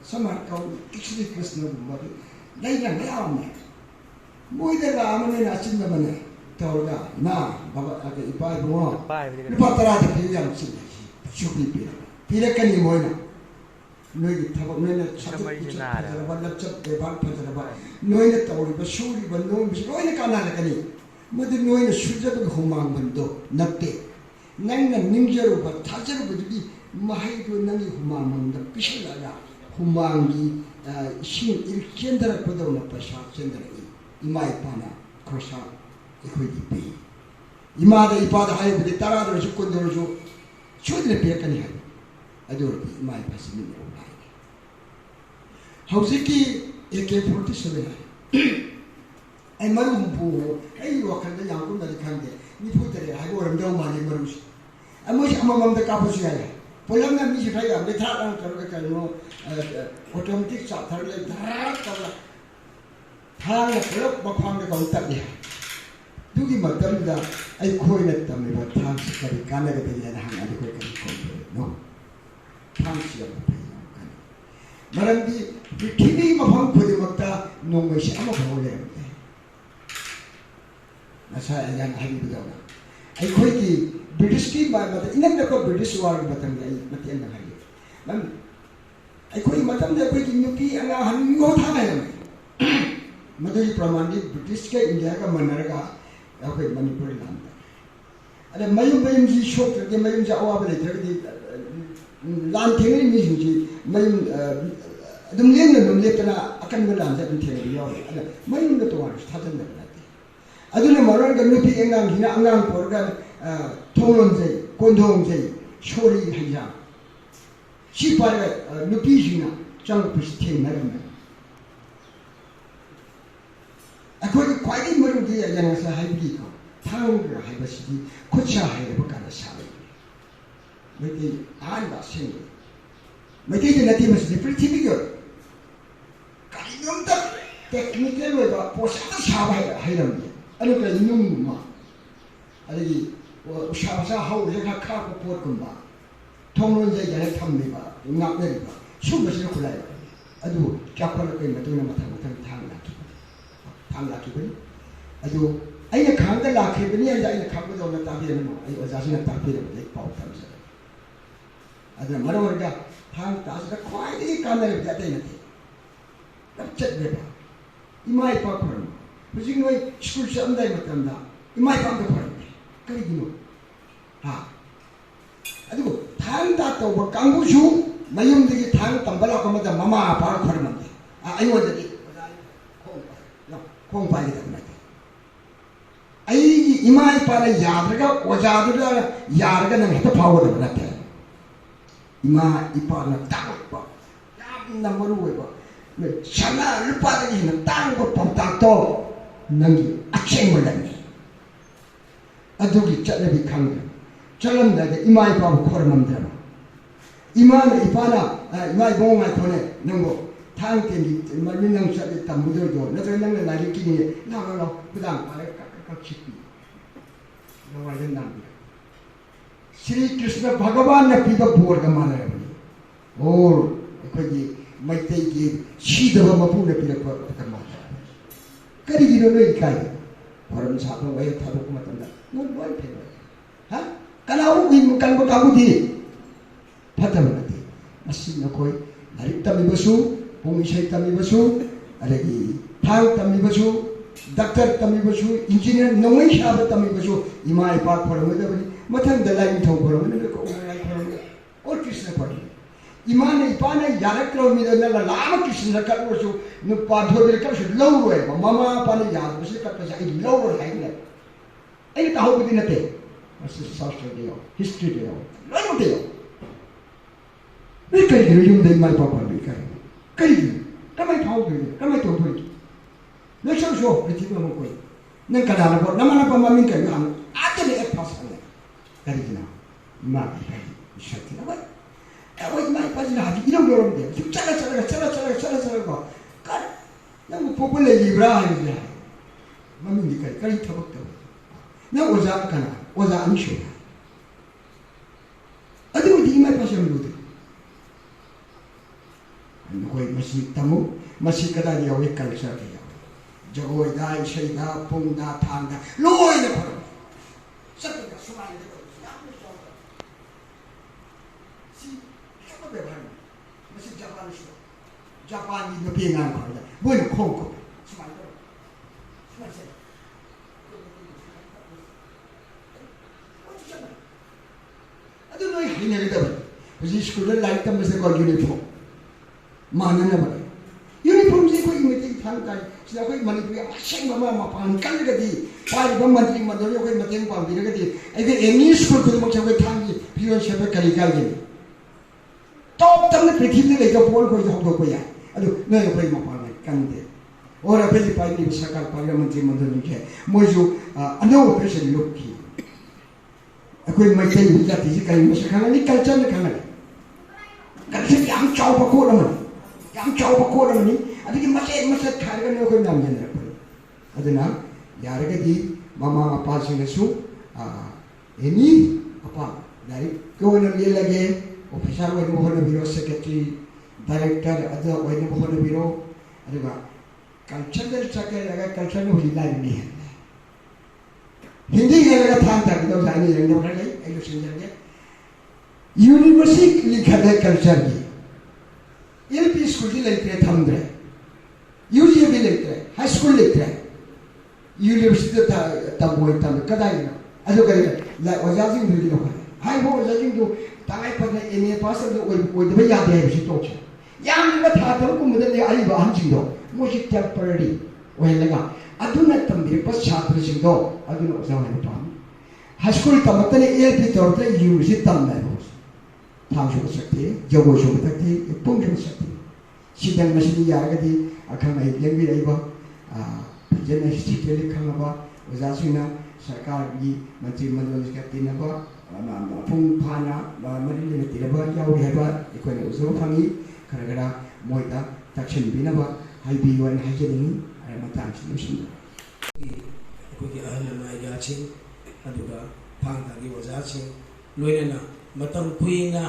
sama ka kisi krisna ba dai na ne am ne moi da la am ne na chin ba ne tahu dah, bapa agak ipai semua. Lepas terada pilihan sini, cukup pilih kan ni mana? Noi thabak noi na satu lepas lecet lepas lepas noi na tahu lepas suri bandung noi na kanan kan ni. Mesti noi na sudah tu humang bendo natte. Nang na ningjaru lepas tajar betul mahai tu nangi humang bendo pisau ada humang di shin ilkian pada orang pasal cendera ini. Imai pana krosa. Ikut ipi, imada ipada hai budi tara dulu cukup dulu sudah biarkan ni hai, aduh imai pasti ni orang. Hausiki AK-47 ai marum bu, ai wakil dah yang pun dari kande, ni puteri hai orang jauh mana marus, amusi amam dah kapus ya, pulang nak misi saya, betul orang kalau otomatik sah terlalu darat kalau, thang kalau bapang dah kau tak dia. दुगी मतमदा आई खोइना तमिबा थांग करी कानगा देना हंग आदि कोइ करी कोइ no थांग सिया कन मरंदी पृथ्वी मफम खुदिमक्ता नोंगैसे अमा भाव लेरते नसा यान हाबि बदौना आई खोइ की ब्रिटिश की बात इनक को ब्रिटिश वार की मतम आई मतेन हाइ मन आई खोइ मतम दे खोइ की नुपी अंगा हंगो था है मदुई प्रमाणित ब्रिटिश के इंडिया का मनरगा अखोई मणिपुर लाम अरे मयूम जी शोक के मयूम जा अवाब लेथरदी लान थेंगे मिजिं जी मयूम अदुम लेतना अकन लान जा थेंगे याव अरे मयूम द तो वार थाजन द नाते अदुने मरन ग नुपी एंगांग हिना अंगांग पोरगा थोंलोन जे कोंधोंग जे छोरी हजा सी पार नुपी जिना चंग पुस थेंगरम अखोई ख्वाई मरुदी यानसा हाइबी को थांग हाइबसिदी खुचा हाइब काना साबै मेति आन बा सिंग मेति जे नति मसदि पृथ्वी को काइनम त टेक्निकल वे बा पोसा साबै हाइरम अनु का नुम मा अदि उषा हाउ लेखा खा को पोर कुंबा थोंलोन जे जने थमबि बा नाकने बा सुबसि खुलाय अदु क्यापल के मतुना मथा मथा थांग लाकी थांग लाकी बनि अदु अइने खांग लाखे बनि अइने खांग दो न ताबिरनो अइ ओजासिना ताबिरनो ले पाउ तमसे अदु मरवरगा थांग तासदा ख्वाइदि कानर बते नथे लपचत बेबा इमाइ पा खरम हुजिं नोइ स्कूल से अंदाइ मतमदा इमाइ पा द खरम करिगिनो हा अदु थांग ता तो कांगुसु मयुमदिगी थांग तंबला कमदा ममा पा खरम अइवदि खों पाइ दमना आई इमा इपाना यादरगा ओजादुदा यारगा नंग हत फावदब नथे इमा इपाना ताकपा यामना मरुवेबा ने सना लुपादगी न तांगो पौतातो नंगी अचेंगलनी अदुगी चलबि खंग चलमदागे इमा इपाबु खरममद्रबा इमा इपाना इमा इबोंगा खोने नंगो थांग तेंगी मरमि नंग सदे तमुदो दो नत्र नंग लारि किनि ला पुदांग पारे श्री कृष्ण भगवान ने पीब बोर का माना है और अखोई मैते की सीधव मपू ने पीर का माना करी गिरो ने काय परम साबो वय थाबो मतंदा नोन बोल फेर हा कलाउ गी मुकन को काबुदी फतम नती मसी नखोई लारिक तमी बसु पुंग इसाई तमी बसु अरेगी थांग तमी बसु डॉक्टर तमी बसु इंजीनियर नोंगै साब तमी बसु इमा इपा फरमदबनि मथन दलाई थौ फरमने को ओंगाय फरमने और कृष्ण पढ़ी इमा ने इपा ने यारक्रो मिदन लाम कृष्ण कलवसु नु पाधोबिर कलसु लौरोय ममा पाने याद बसि कपसा इ लौरो हाइने ऐ ताहो बिदि नते मस शास्त्र देयो हिस्ट्री देयो लौरो देयो नि करि युम दे माइ पापा नि करि कमै थाउ दे कमै तो थोइ लेक्चर शो पृथ्वी में कोई न कदाना पर नमना पर मम्मी के हम आते ने एक पास करने करिना मां की शक्ति ना भाई वो माय पास ना हाथी इनो डोरम दे चला को कर ना वो पोपले लिब्रा है जे मम्मी दी करी थबक तो ना ओजा कना ओजा अंशो अदि वो दी माय पास हम लोग कोई मस्जिद तमु मस्जिद कदा दिया वो कल्चर के जगोय दा इशै दा पुंग दा थांग दा लोय दा फर सत्य सुमाय दे सी सब बेभान मसी जापानी नो पेना खरदा बोन खोको सुमाय दे सुमाय से अदु लोय हिने दा बजी स्कूल लाइट तम से को यूनिफॉर्म मानना बा यूनिफॉर्म से कोई मिटिंग थांग का सिदा कोई मणिपुरी असेंग मा मपान कलगदी पारिबा मंत्री मदोरि कोई मतेंग पाबिरगदी एगे एनी स्कूल को मक्ष कोई थांगी पियो सेबे करी कालगे टॉप तमने पृथ्वी ले जो बोल कोई हो कोई या अदु ने कोई मपान कंदे और अबेली पाइनी सरकार पार्लियामेंट्री मंत्री के मोजो अनो ऑपरेशन लोक की कोई मतेंग जाति जी कई मसखानी कल्चर ने खाना कल्चर याम चाव पको लमन याम चाव पको लमनी अदि मसे खारगन कोई नाम जन रख अदना यारगदी mama mapasingnasu any apa dari kawan lagi officer wajib mohon biro secretary director ada wajib mohon biro ada ba cultural secretary agak cultural holi lain ni hindi agak tham tak kita sana yang dia orang lain ayo senjata university लिखा है culture की LP school की लिखते हैं tham दे UG भी लिखते हैं high school लिखते हैं university तब वो तब कदाई ना अजो करेगा ला वजाजिंग भी लिखा है हाई वो वजाजिंग जो ताई पर ने MA पास है वो दबे याद है उसी तो चे याम में था तो को मुझे ले आई बाहर जिंदो मुझे temporary वो लगा अधुना तम मेरे पास छात्र जिंदो अधुना वजाने में पाम high school तब तने LP तौर पे university तब में थाम शुभ सकते जगो शुभ सकते पुंग शुभ सकते सिद्धं मशीनी यागदी अखंग एक लंबी रही बा जन हिस्ट्री के लिए खंग बा वजासुना सरकार की मंत्रिमंडल के तीन बा पुंग फाना मरी लेने तीन बा याव है बा इकोने उसे फंगी खरगरा मोइता तक्षण बिना बा हाई बी वन हाई जनिंग अरे मतान सिलुशन कोई अहल मायगाची अदुगा फांग तागी वजाची लोइना मतम कुइना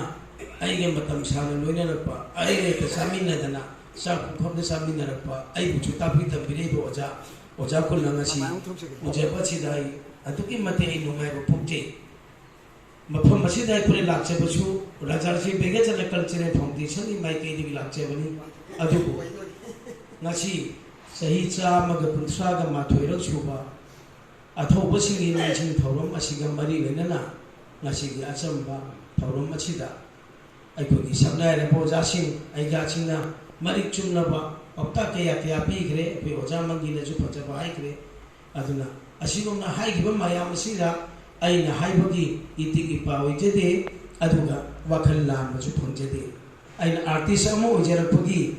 आइगे मतम साना लोइना रपा आइगे त सामिना दना sak khom sa min na pa ai bu chuta pi tam bire do oja ko langa si oja pa chi dai atuki mate ai nungai ro phukje mafam masi dai kure lakche bu chu rajar si bege chale culture foundation ni mai ke di lakche bani adu ko ngasi sahi cha maga punsra ga ma thoi ro chuba atho bu sing ni nai sing thorom asiga mari le na ngasi gi achamba thorom achida ai ko gi samna re bo ja sing ai ga sing na Marik chumnaba apta kaya pigre pe oja mangi na ju phajaba hai gre aduna asino na hai giba mayam sira aina hai bagi itigi pawi jede aduga wakhal lam ju phonjede aina artist amo ojera pagi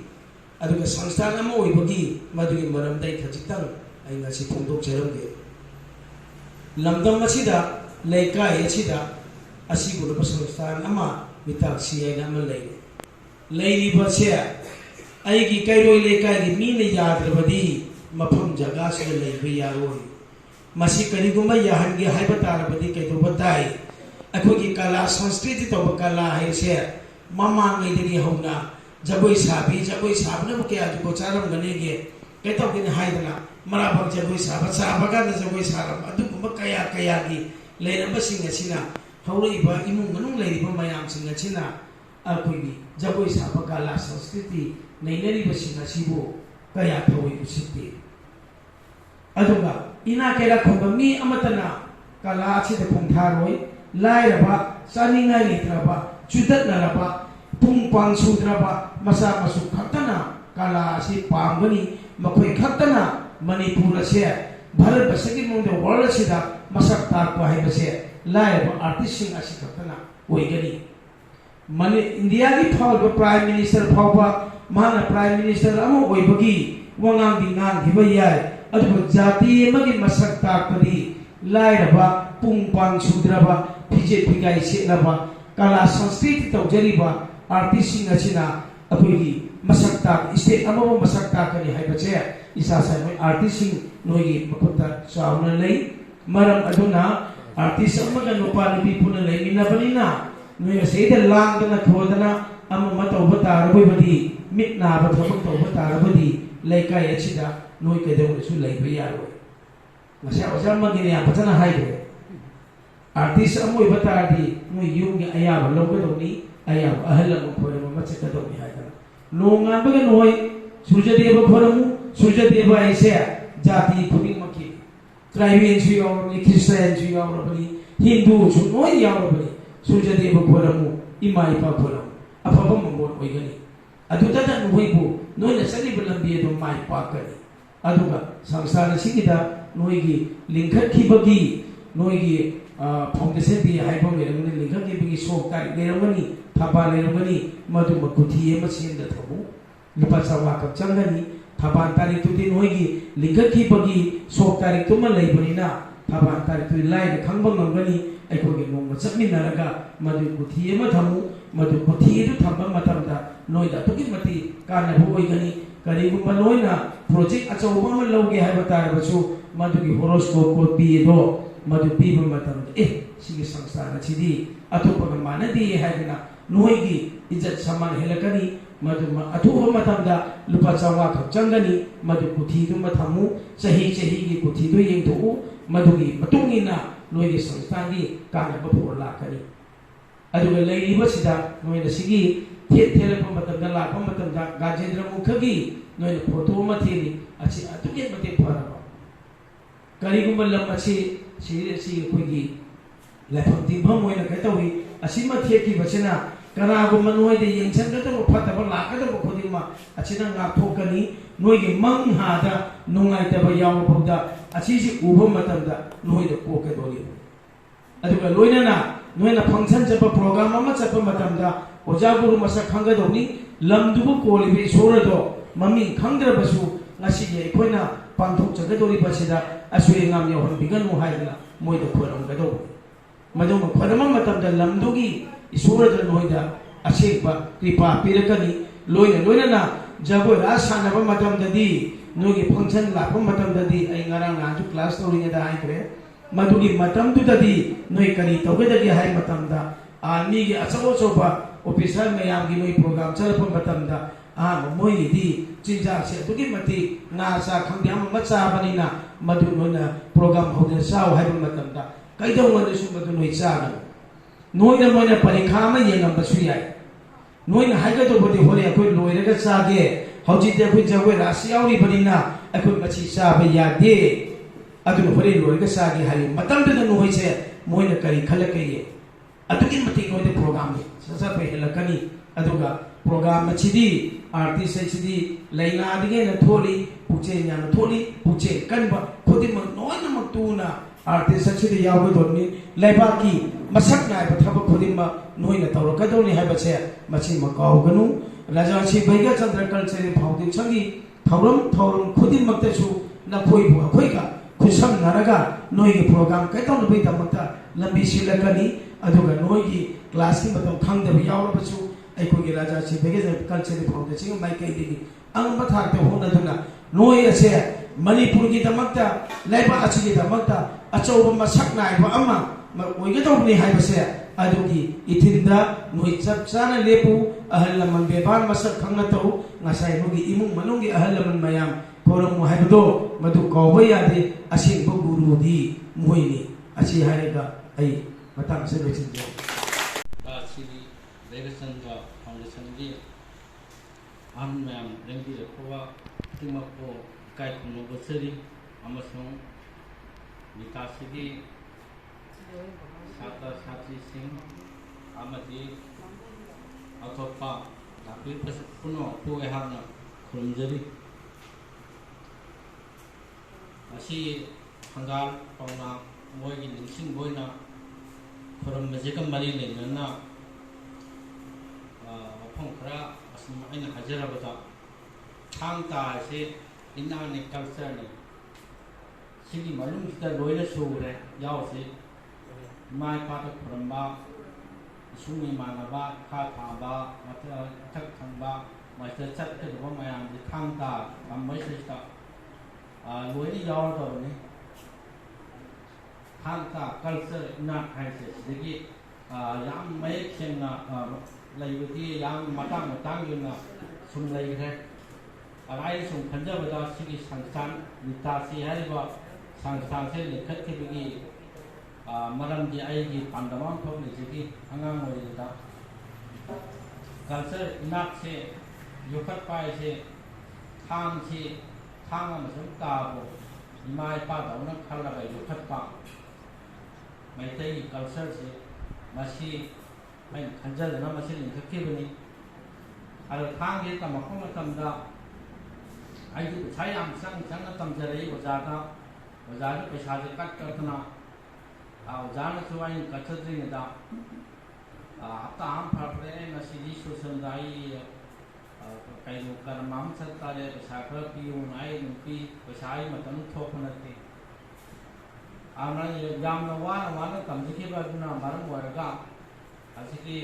aduga sansthan amo oibagi madugi maram dai khajitang aina si phondok cheramge lamdam asida leikai asida asiguru sansthan ama mitaksi aina ama lei base aigi kairoi lekai gi mine yadrabadi mafam jaga se leibe yaroi masi kariguma yahan gi haiba tarabadi kaido batai akhogi kala sanskriti to kala hai se mama ngai degi hauna jagoi sabna ke aju ko charam gane ge kaito gi haidana mara bak jagoi sabaga da jagoi saram adu kuma kaya gi leiramba singa sina haurei ba imung manung leiriba mayam singa sina akhogi jagoi sabaga la sanskriti Nainari basina sibo kaya thawai usitte aduga ina kela khongami amatana kala chi de khongtharoi lairaba saninga litraba chudatnaraba pungpang sudraba masa masu khaktana kala si pamgani makhoi khaktana manipur ase bharat basagi mongde world sida masak tarpa hai base lairaba artist sing asi khaktana oigani mani india gi phawba prime minister phawba mana prime minister amo oibagi wangang di ngang hiba yai adu jati emagi masak takpadi lairaba pungpang sudraba phije phigai selaba kala sanskriti tawjariba artist sing achina apui masak tak state amo masak takani haibache isa sai noi artist sing noigi makutta sauna lei maram aduna artist amaga nopa ni puna lei minabanina noi seida langdana khodana ama matawba taraboi mit na ba thobak tawba tarabadi leikai achida noi kedeu su leiba yaro masa osam magini ya patana haide artist amoi batadi noi yungi ayaba logedoni ayaba ahla mo khorama machaka doni haida longan baga noi surjadeva khoramu surjadeva aise jati khuding maki tribal ju yorni christian ju yorni hindu ju noi yorni surjadeva khoramu imai pa khoramu afaba mongol oigani aduda da noibu noina sari bulambi do mai pakani aduga samsara sigida noigi linkhat khibagi noigi foundation bi haibo merangani linkhat khibagi sok tari merangani thaba merangani madu makuthi ema sinda thabu lipa sawa ka changani thaba tari tu din noigi linkhat khibagi sok tari tuma leibanina thaba tari tu lai khangba ngangani ꯑꯩꯈꯣꯏꯒꯤ ꯅꯣꯡꯃ ꯆꯠꯃꯤꯟꯅꯔꯒ ꯃꯗꯨ ꯀꯨꯊꯤ ꯑꯃ ꯊꯝꯃꯨ ꯃꯗꯨ ꯀꯨꯊꯤ ꯑꯗꯨ ꯊꯝꯕ ꯃꯇꯝꯗ ꯅꯣꯏꯗ ꯑꯗꯨꯛꯀꯤ ꯃꯇꯤꯛ ꯀꯥꯟꯅꯕ ꯑꯣꯏꯒꯅꯤ ꯀꯔꯤꯒꯨꯝꯕ ꯅꯣꯏꯅ ꯄ꯭ꯔꯣꯖꯦꯛ ꯑꯆꯧꯕ ꯑꯃ ꯂꯧꯒꯦ ꯍꯥꯏꯕ ꯇꯥꯔꯕꯁꯨ ꯃꯗꯨꯒꯤ ꯍꯣꯔꯣꯁꯀꯣꯞ ꯀꯣꯄꯤ ꯑꯗꯣ ꯃꯗꯨ ꯄꯤꯕ ꯃꯇꯝꯗ ꯁꯤꯒꯤ ꯁꯪꯁꯊꯥꯟ ꯑꯁꯤꯗꯤ ꯑꯇꯣꯞꯄꯒ ꯃꯥꯟꯅꯗꯦ ꯍꯥꯏꯗꯅ ꯅꯣꯏꯒꯤ ꯏꯖꯠ ꯁꯃꯥꯟ ꯍꯦꯜꯂꯛꯀꯅꯤ मधु अथुब मतमदा लुपा 500 खक चंगनी मधु कुथीदु मथमु चही की कुथीदु येंथु मधुगी मतुंगिना नोइगी संस्थानगी कानबा फोर लाकनी अदुगा लेरिबसिदा नोइना सिगी थेलप मतमदा लापा मतमदा गाजेंद्र मुखगी नोइना फोटो अमा थेली अछि अतुगे मते फरबा करिगुम लम अछि सिरि कोइगी लाफम तिंभम ओइना कतोई असिमा थेकी बचना कनागुम नोइदे येंचनगदब फतब लाकदब खुदिमा अचिना गाथोकनी नोइगे मंगहादा नुंगाइतब यावबदा अचिसि उब मतमदा नोइदे कोकेदोली अदुगा लोइनना नोइना फंक्शन चप प्रोग्राम अमा चप मतमदा ओजा गुरु मसा खंगदोनी लमदुबु कोलिबे सोरदो mummy खंगद्रबसु ngasige aikoina pangthok chagdori basida asui ngam yohon biganu haidala moida khoramgado maduma khorama matamda lamdugi isura noida asekba kripa pirakani loina na jagoi rasanaba matamdadi nogi function lakpa matamdadi ai ngarang na ju class toringa da haikre madugi matamdudadi noi kari togedagi hai matamda army gi achawa officer mayam gi noi program charapa matamda moi di chinja se tugi mati na sa khangyam macha banina madu noina program hoden sao hai matamda kaidong wanu su madu noi cha नोइना मोइना परीक्षा में येंगबसु याय नोइना हाइगदोबदि होरे अखोइ लोइरगा चागे हौजिते अखोइ जगोइ राशि यावरि बनिना अखोइ मछि चाबा यादे अदु होरे लोइरगा चागे हाइ मतमदे नोइसे मोइना करि खलकये अदुगि मति नोइदे प्रोग्राम ने ससा पे हेलकनी अदुगा प्रोग्राम मछिदि आर्टिस्ट सिदि लैना दिगे न थोली पुचे न्यान थोली पुचे कनबा खुदिम नोइना मक्तुना आर्टिस्ट सिदि यावगदोनि लेबाकी मसक नाय थब खुदिमा नोइना तौरकदोनि हाइबसे मछि मकाउगनु राजासी बैगा चंद्र कल्चरल फाउंडेशन की थौरम खुदिमक्तसु नखोइबु अखोइका खुसम नरगा नोइगी प्रोग्राम कैतौन बै दमक्ता लंबी सिलकनी अदुगा नोइगी क्लास की मतम खंगदब यावरबसु अखोइगी राजासी बैगा कल्चरल फाउंडेशन माइकैदिगी अंग मथाक्ते होनदुना नोइ असे मणिपुर की दमक्ता लेबा अचिगी दमक्ता अचौब मसक नायबा अमा ओइगदौबनि हाइबसे अदुगी इथिंदा नोइ चप चाना लेपु अहल लमन बेबान मसक खंगना तौ ngasai nogi imung manungi ahal laman mayam korong haibdo madu kawba yade asing guru di muini asi hariga ai matang se bechinjo asili devasanga foundation gi am mayam rengi kowa timako kai kuno boseri amasong vikasigi sata satri sing amati athopa tapi puno puai hamna khurumjari asi hangal pauna moigi ningsing boina khurum majekam mari lenna apong khara asma aina hajara bata thang ta se inna ne culture ne sigi malum kita loina sure yaw se mai pa ta khuramba sumi manaba kha thaba mata thak thangba master chat ke do mayam di thang ta amai se ta loi yaw to ni thang ta culture na khai se degi yam mai khenna lai ti yam matang yuna sum lai re arai sum khanja bada sigi sangsan nita si hai ba sangsan se lekhat ke bi maram di aigi pandamam thok ni jigi angang moi da culture nak se yokhat pai se thang am sum ta bo mai pa da na khala ba yokhat pa mai tai culture se masi mai khanjal na masi ni khakki bani al thang ge tam khom tam da ai du chai am sang na tam jare oja da paisa je kat kartna जान सुवाइन कचद्री नदा हप्ता आम फाफरे न सिदी social दाई कई कर्माम सरकारे पैसा खर पियो नाई नुपी पैसाई मतन थोप नते ꯌꯥꯝꯅ ꯋꯥꯅ ꯇꯝꯖꯈꯤꯕ ꯑꯗꯨꯅ ꯃꯔꯝ ꯑꯣꯏꯔꯒ ꯍꯧꯖꯤꯛꯀꯤ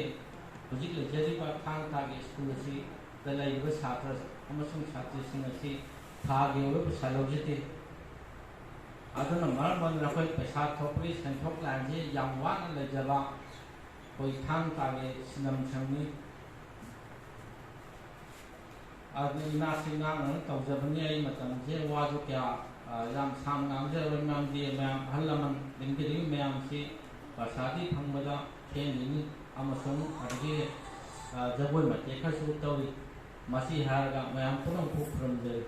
ꯍꯧꯖꯤꯛ ꯂꯩꯖꯔꯤꯕ ꯊꯥꯡ ꯇꯥꯒꯤ ꯁ꯭ꯀꯨꯜ ꯑꯁꯤꯗ ꯂꯩꯔꯤꯕ ꯁꯥꯇ꯭ꯔ ꯑꯃꯁꯨꯡ ꯁꯥꯇ꯭ꯔꯤꯁꯤꯡ ꯑꯁꯤ ꯊꯥꯒꯤ ꯑꯣꯏꯕ ꯄꯩꯁꯥ ꯂꯧꯖꯗꯦ ꯑꯗꯨꯅ ꯃꯔꯝ ꯑꯣꯏꯗꯨꯅ ꯑꯩꯈꯣꯏ ꯄꯩꯁꯥ ꯊꯣꯛꯄꯒꯤ ꯁꯦꯟꯊꯣꯛ ꯂꯥꯏꯟꯁꯤ ꯌꯥꯝ ꯋꯥꯅ ꯂꯩꯖꯕ ꯑꯩꯈꯣꯏ ꯊꯥꯡ ꯇꯥꯒꯤ ꯁꯤꯟꯅꯝꯁꯪꯅꯤ ꯑꯗꯨ ꯏꯅꯥꯁꯤ ꯉꯥꯡꯅ ꯇꯧꯖꯕꯅꯤ ꯑꯩ ꯃꯇꯝꯁꯦ ꯋꯥꯁꯨ ꯀꯌꯥ ꯌꯥꯝ ꯁꯥꯡꯅ ꯉꯥꯡꯖꯔꯣꯏ ꯃꯔꯝꯗꯤ ꯃꯌꯥꯝ ꯑꯍꯜ ꯂꯃꯟ ꯂꯤꯡꯕꯤꯔꯤꯕ ꯃꯌꯥꯝꯁꯤ ꯄꯩꯁꯥꯗꯤ ꯐꯪꯕꯗ ꯍꯦꯟꯂꯤꯅꯤ ꯑꯃꯁꯨꯡ ꯑꯗꯒꯤ ꯖꯒꯣꯏ ꯃꯇꯦꯛ ꯈꯔꯁꯨ ꯇꯧꯔꯤ ꯃꯁꯤ ꯍꯥꯏꯔꯒ ꯃꯌꯥꯝ ꯄꯨꯝꯅꯃꯛꯄꯨ ꯈꯨꯔꯨꯝꯖꯔꯤ